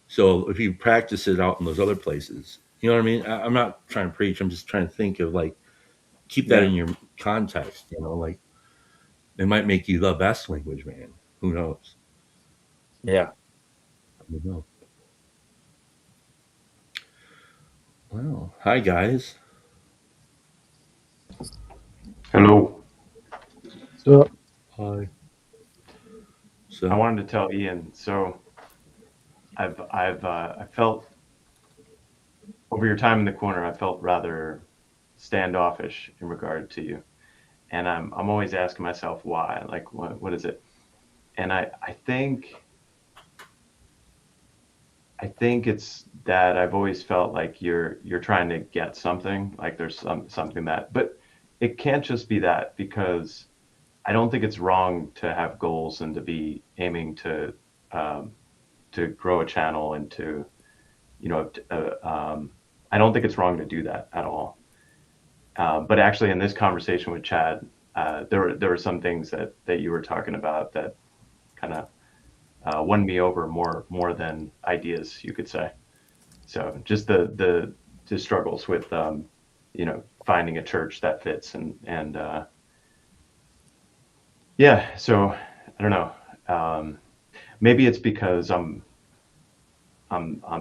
So if you practice it out in those other places, you know what I mean? I'm not trying to preach. I'm just trying to think of like keep that Yeah, in your context. Like it might make you the best language man. Who knows? yeah. I don't know. Well, hi guys. Hello. So Hi. So I wanted to tell Ian. So I felt over your time in the corner, I felt rather standoffish in regard to you, and I'm always asking myself why. Like, what is it? And I think it's that I've always felt like you're trying to get something, like there's something that, but it can't just be that, because I don't think it's wrong to have goals and to be aiming um, to grow a channel and to, I don't think it's wrong to do that at all. But actually, in this conversation with Chad, there were some things that you were talking about that kind of won me over more than ideas, you could say. So just the struggles with finding a church that fits and yeah. So I don't know. Maybe it's because I'm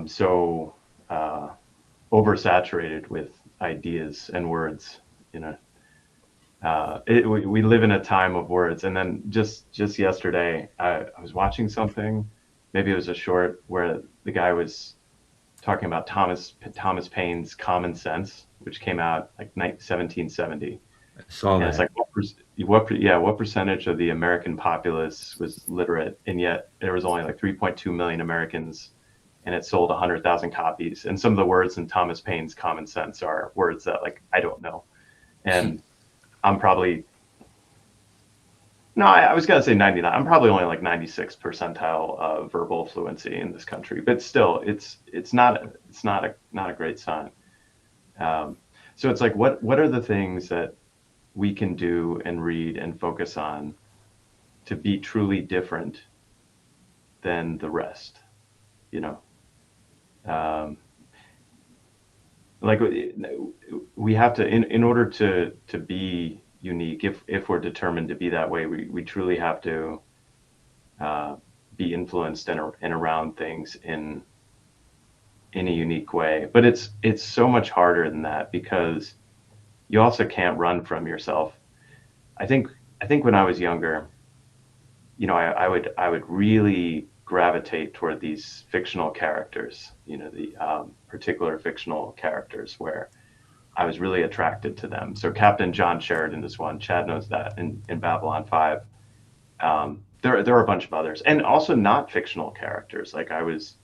so oversaturated with ideas and words. You know, we live in a time of words. And then just yesterday, I was watching something. Maybe it was a short where the guy was talking about Thomas Paine's Common Sense, which came out like 1770. I saw And that. it's like what percentage of the American populace was literate, and yet there was only like 3.2 million Americans, and it sold 100,000 copies. And some of the words in Thomas Paine's Common Sense are words that like I don't know, and I'm probably no, I was gonna say 99. I'm probably only like 96 percentile of verbal fluency in this country, but still, it's not a great sign. So it's like what are the things that we can do and read and focus on to be truly different than the rest, you know? Like we have to, in order to be unique, if we're determined to be that way, we truly have to be influenced and around things in a unique way. But it's so much harder than that, because you also can't run from yourself. I think when I was younger, I would really gravitate toward these fictional characters, the particular fictional characters where I was really attracted to them. So Captain John Sheridan is one. Chad knows that in Babylon 5. There are a bunch of others, and also not fictional characters. Like I was,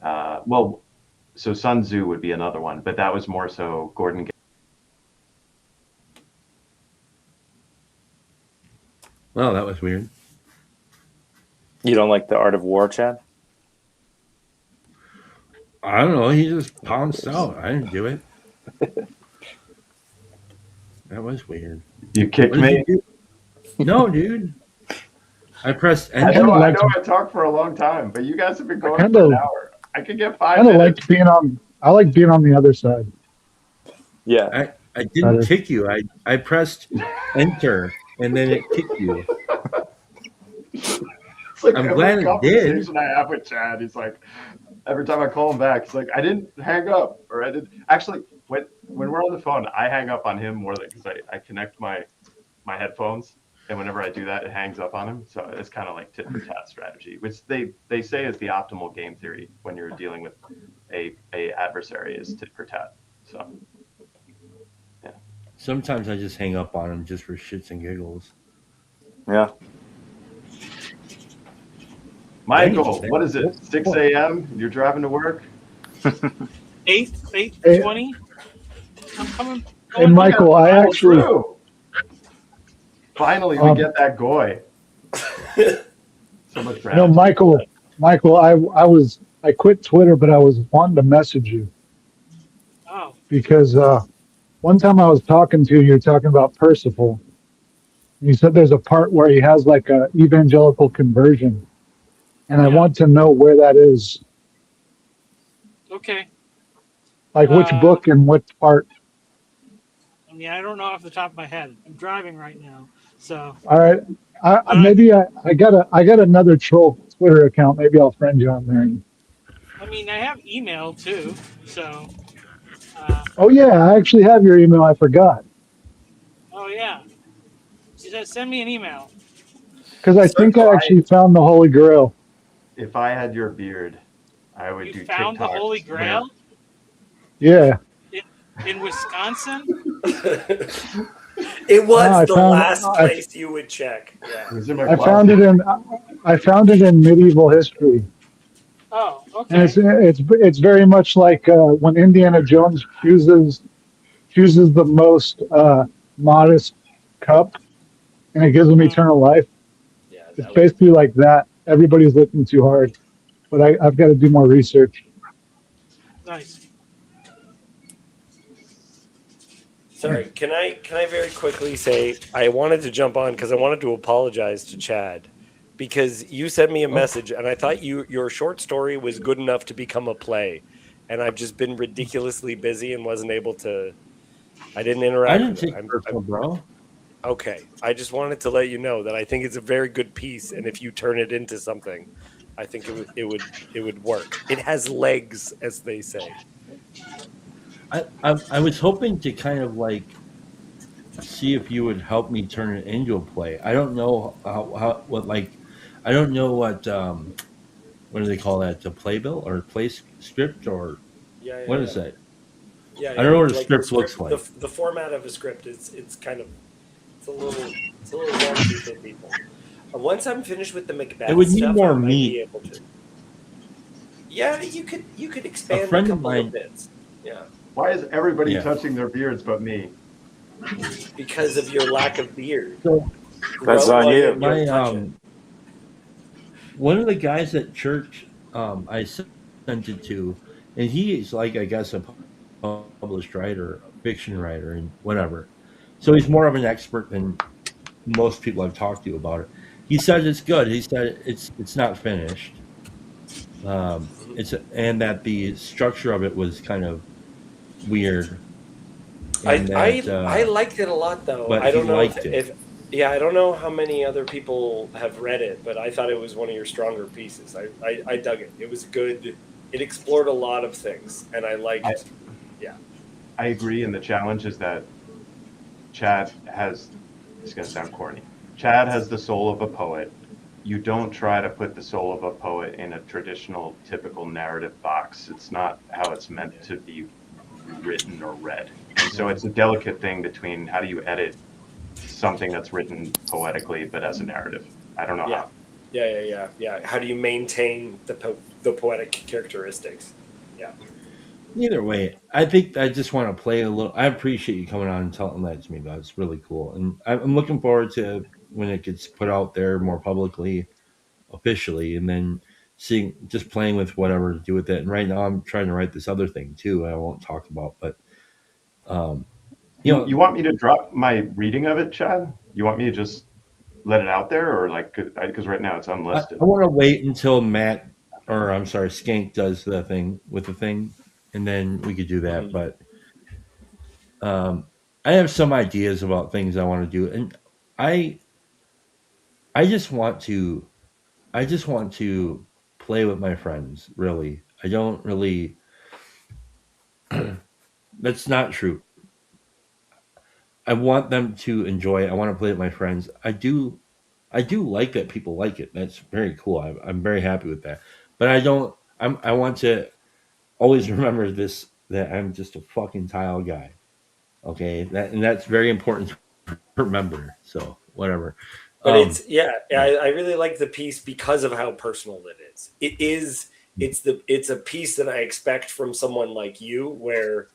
so Sun Tzu would be another one, but that was more so Gordon. Well, that was weird. You don't like The Art of War, Chad? I don't know. He just pounced out. I didn't do it. That was weird. You kicked What did me. you do? No, dude. I pressed I enter. know I talked for a long time, but you guys have been going for an hour. I could get 5 I minutes. I like being on the other side. Yeah. I didn't kick you. I pressed enter and then it kicked you. It's like I'm every glad it did. conversation I have with Chad, he's like, every time I call him back, he's like, I didn't hang up, or I did. Actually, when we're on the phone, I hang up on him more than, because I connect my headphones, and whenever I do that, it hangs up on him. So it's kind of like tit for tat strategy, which they say is the optimal game theory when you're dealing with a adversary, is tit for tat. So yeah. Sometimes I just hang up on him just for shits and giggles. Yeah. Michael, what is it? 6 a.m. You're driving to work? 8:20. I'm coming. Hey, Michael, I actually. True. Finally, we get that goy. So much gratitude. No, Michael, I quit Twitter, but I was wanting to message you Oh, because one time I was talking to you, you're talking about Percival. And you said there's a part where he has like a evangelical conversion, and I want to know where that is. okay. Like which book and what part? I mean, I don't know off the top of my head. I'm driving right now, so. All right, I got another troll Twitter account. Maybe I'll friend you on there. I mean, I have email too, so. Oh yeah, I actually have your email. I forgot. Oh yeah. She said, send me an email. Because I think I actually found the Holy Grail. If I had your beard, I would You do found the TikToks Holy Grail Yeah. in Wisconsin? It was No, the last place you would check. Yeah. It was in my I closet. found it in medieval history. Oh, And okay. it's very much like when Indiana Jones chooses the most modest cup, and it gives him eternal life. Yeah. It's basically like that. Everybody's looking too hard, but I've got to do more research. Nice. Sorry, can I very quickly say I wanted to jump on because I wanted to apologize to Chad because you sent me a message and I thought your short story was good enough to become a play, and I've just been ridiculously busy and wasn't able to. I didn't interact. I didn't with take it. personal, bro. Okay, I just wanted to let you know that I think it's a very good piece, and if you turn it into something, I think it would work. It has legs, as they say. I was hoping to kind of like see if you would help me turn it into a play. I don't know how what like I don't know what do they call that, the playbill or play script or Yeah, what is that? Yeah, I don't know what a like script looks like. The format of a script it's kind of it's a little wonky for people. Once I'm finished with the Macbeth It would need stuff, more I might meat. be able to. Yeah, you could expand a friend of couple mine- of bits. Yeah, Why is everybody Yeah. touching their beards but me? because of your lack of beard. So That's Grow on one you. and you'll my touch it. one of the guys at church I sent it to, and he is like I guess a published writer, a fiction writer, and whatever. So he's more of an expert than most people I've talked to about it. He said it's good. He said it's not finished. And that the structure of it was kind of weird. And I that, liked it a lot though. but I don't he know liked it. if yeah, I don't know how many other people have read it, but I thought it was one of your stronger pieces. I dug it. It was good. It explored a lot of things, and I liked. I agree, and the challenge is that Chad has. It's going to sound corny. Chad has the soul of a poet. You don't try to put the soul of a poet in a traditional, typical narrative box. It's not how it's meant to be written or read. And so it's a delicate thing between how do you edit something that's written poetically but as a narrative. I don't know how. Yeah. How do you maintain the poetic characteristics? Yeah. Either way, I think I just want to play a little. I appreciate you coming on and telling that to me. That's really cool, and I'm looking forward to when it gets put out there more publicly, officially, and then seeing just playing with whatever to do with it. And right now, I'm trying to write this other thing too. I won't talk about, but You want me to drop my reading of it, Chad? You want me to just let it out there, or like because right now it's unlisted? I want to wait until Matt, or I'm sorry, Skank does the thing with the thing, and then we could do that. But I have some ideas about things I want to do, and I just want to play with my friends. Really, I don't really. That's not true. I want them to enjoy it. I want to play with my friends. I do like that people like it. That's very cool. I'm very happy with that. But I don't. I want to always remember this, that I'm just a fucking tile guy. Okay, that's very important to remember. So whatever. But I really like the piece because of how personal it is. It's a piece that I expect from someone like you, where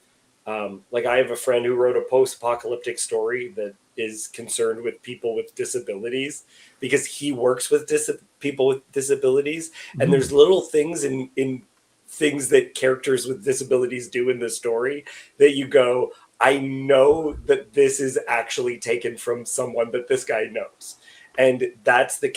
like I have a friend who wrote a post-apocalyptic story that is concerned with people with disabilities because he works with people with disabilities, and there's little things in things that characters with disabilities do in the story that you go, I know that this is actually taken from someone that this guy knows. And that's the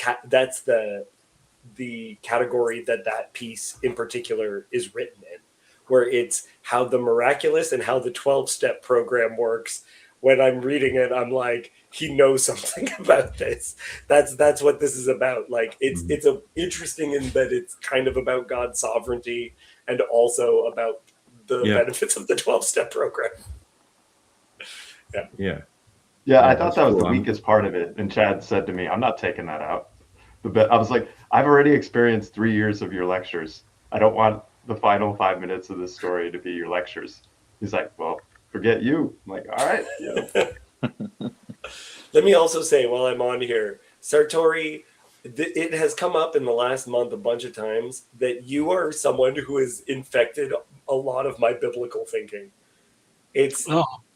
category that piece in particular is written in, where it's how the miraculous and how the 12-step program works. When I'm reading it, I'm like, he knows something about this. That's what this is about. Like it's interesting in that it's kind of about God's sovereignty and also about the benefits of the 12-step program. Yeah. Yeah, I thought that was the weakest part of it. And Chad said to me, I'm not taking that out. I was like, I've already experienced 3 years of your lectures. I don't want the final 5 minutes of this story to be your lectures. He's like, well, forget you. I'm like, all right. Let me also say while I'm on here, Sartori, it has come up in the last month a bunch of times that you are someone who has infected a lot of my biblical thinking. It's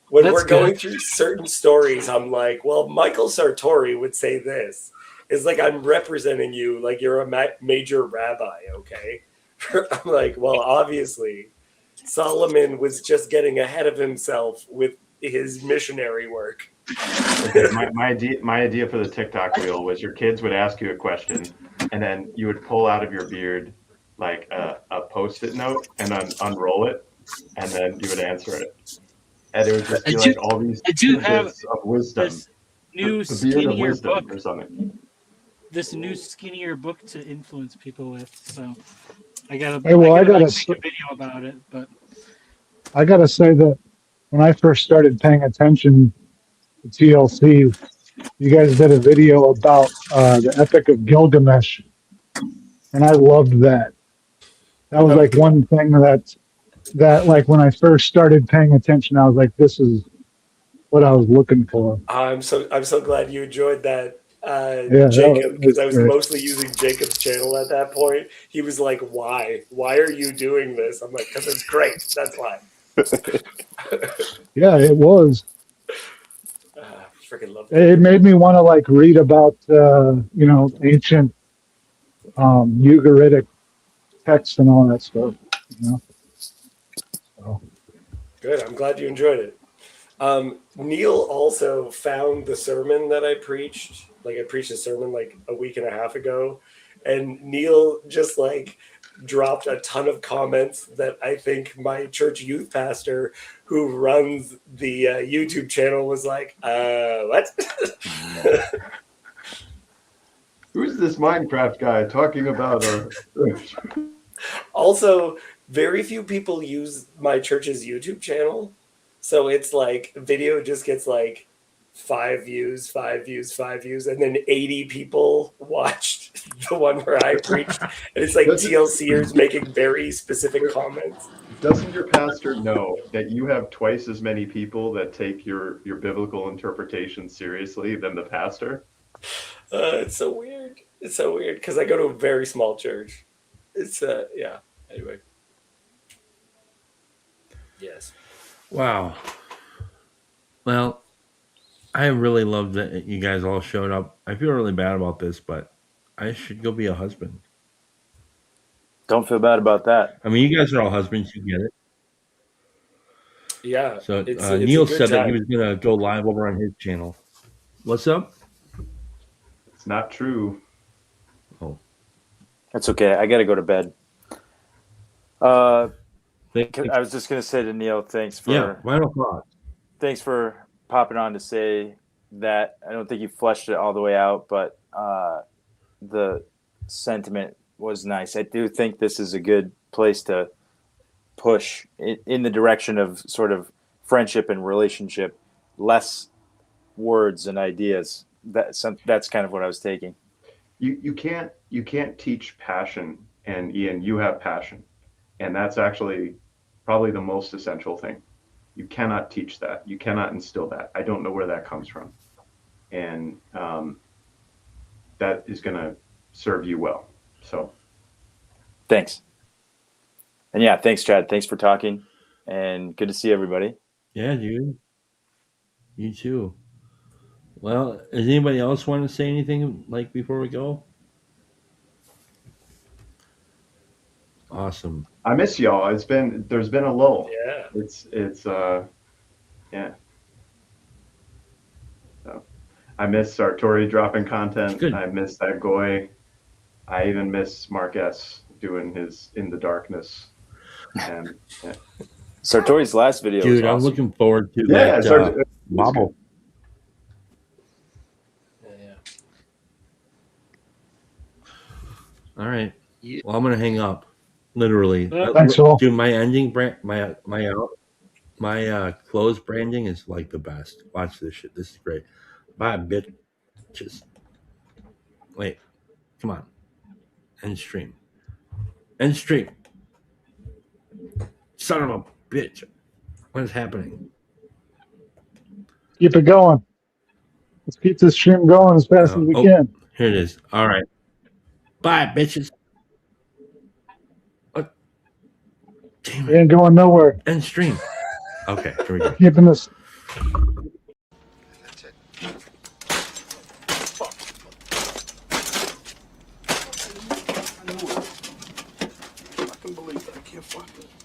when we're going through certain stories, I'm like, well, Michael Sartori would say this. It's like I'm representing you like you're a major rabbi, okay? I'm like, well, obviously, Solomon was just getting ahead of himself with his missionary work. Okay, my idea for the TikTok reel was your kids would ask you a question, and then you would pull out of your beard like a Post-it note and unroll it, and then you would answer it. And it would just be like all these tidbits of wisdom. This new the beard of skinnier wisdom book or something. This new skinnier book to influence people with. So I gotta Hey, well, I gotta make a video about it, but I gotta say that when I first started paying attention to TLC, you guys did a video about the Epic of Gilgamesh, and I loved that. That was like one thing that like when I first started paying attention, I was like, this is what I was looking for. I'm so glad you enjoyed that, Yeah, Jacob, because I was great. mostly using Jacob's channel at that point. He was like, "Why? Why are you doing this?" I'm like, "Because it's great. That's why." Yeah, it was. Freaking love It made me want to like read about ancient Ugaritic texts and all that stuff. You know? So. Good. I'm glad you enjoyed it. Neil also found the sermon that I preached. Like I preached a sermon like a week and a half ago, and Neil just like dropped a ton of comments that I think my church youth pastor who runs the YouTube channel was like, what? Who's this Minecraft guy talking about? Also, very few people use my church's YouTube channel. So it's like video just gets like 5 views, 5 views, 5 views, and then 80 people watched the one where I preached. And it's like TLCers making very specific comments. Doesn't your pastor know that you have twice as many people that take your biblical interpretation seriously than the pastor? It's so weird. It's so weird because I go to a very small church. It's yeah. Anyway. Yes. Wow. Well, I really love that you guys all showed up. I feel really bad about this, but I should go be a husband. Don't feel bad about that. I mean, you guys are all husbands. You get it. Yeah. So it's Neil said that he was going to go live over on his channel. What's up? It's not true. Oh. That's okay. I got to go to bed. I was just going to say to Neil, thanks for final thoughts. Thanks for popping on to say that. I don't think you fleshed it all the way out, but the sentiment was nice. I do think this is a good place to push in the direction of sort of friendship and relationship, less words and ideas. That's kind of what I was taking. You can't teach passion, and Ian, you have passion, and that's actually probably the most essential thing. You cannot teach that. You cannot instill that. I don't know where that comes from, and that is going to serve you well. So, thanks. And yeah, thanks, Chad. Thanks for talking, and good to see everybody. Yeah, dude. You too. Well, does anybody else want to say anything like before we go? Awesome. I miss y'all. There's been a lull. Yeah. It's yeah. So I miss Sartori dropping content. I miss that Goy. I even miss Mark S doing his In the Darkness. And yeah. Sartori's last video. Dude, was awesome. I'm looking forward to that wobble. All right. Well, I'm gonna hang up. Literally. Thanks, all. Dude, my ending brand, my clothes branding is like the best. Watch this shit. This is great. Bye, bitches. Wait. Come on. End stream. End stream. Son of a bitch. What is happening? Keep it going. Let's keep this stream going as fast as we can. Here it is. All right. Bye, bitches. What? Damn We ain't going nowhere. End stream. Okay, here we go. Keeping this. That's it. I can believe it. I can't fuck it.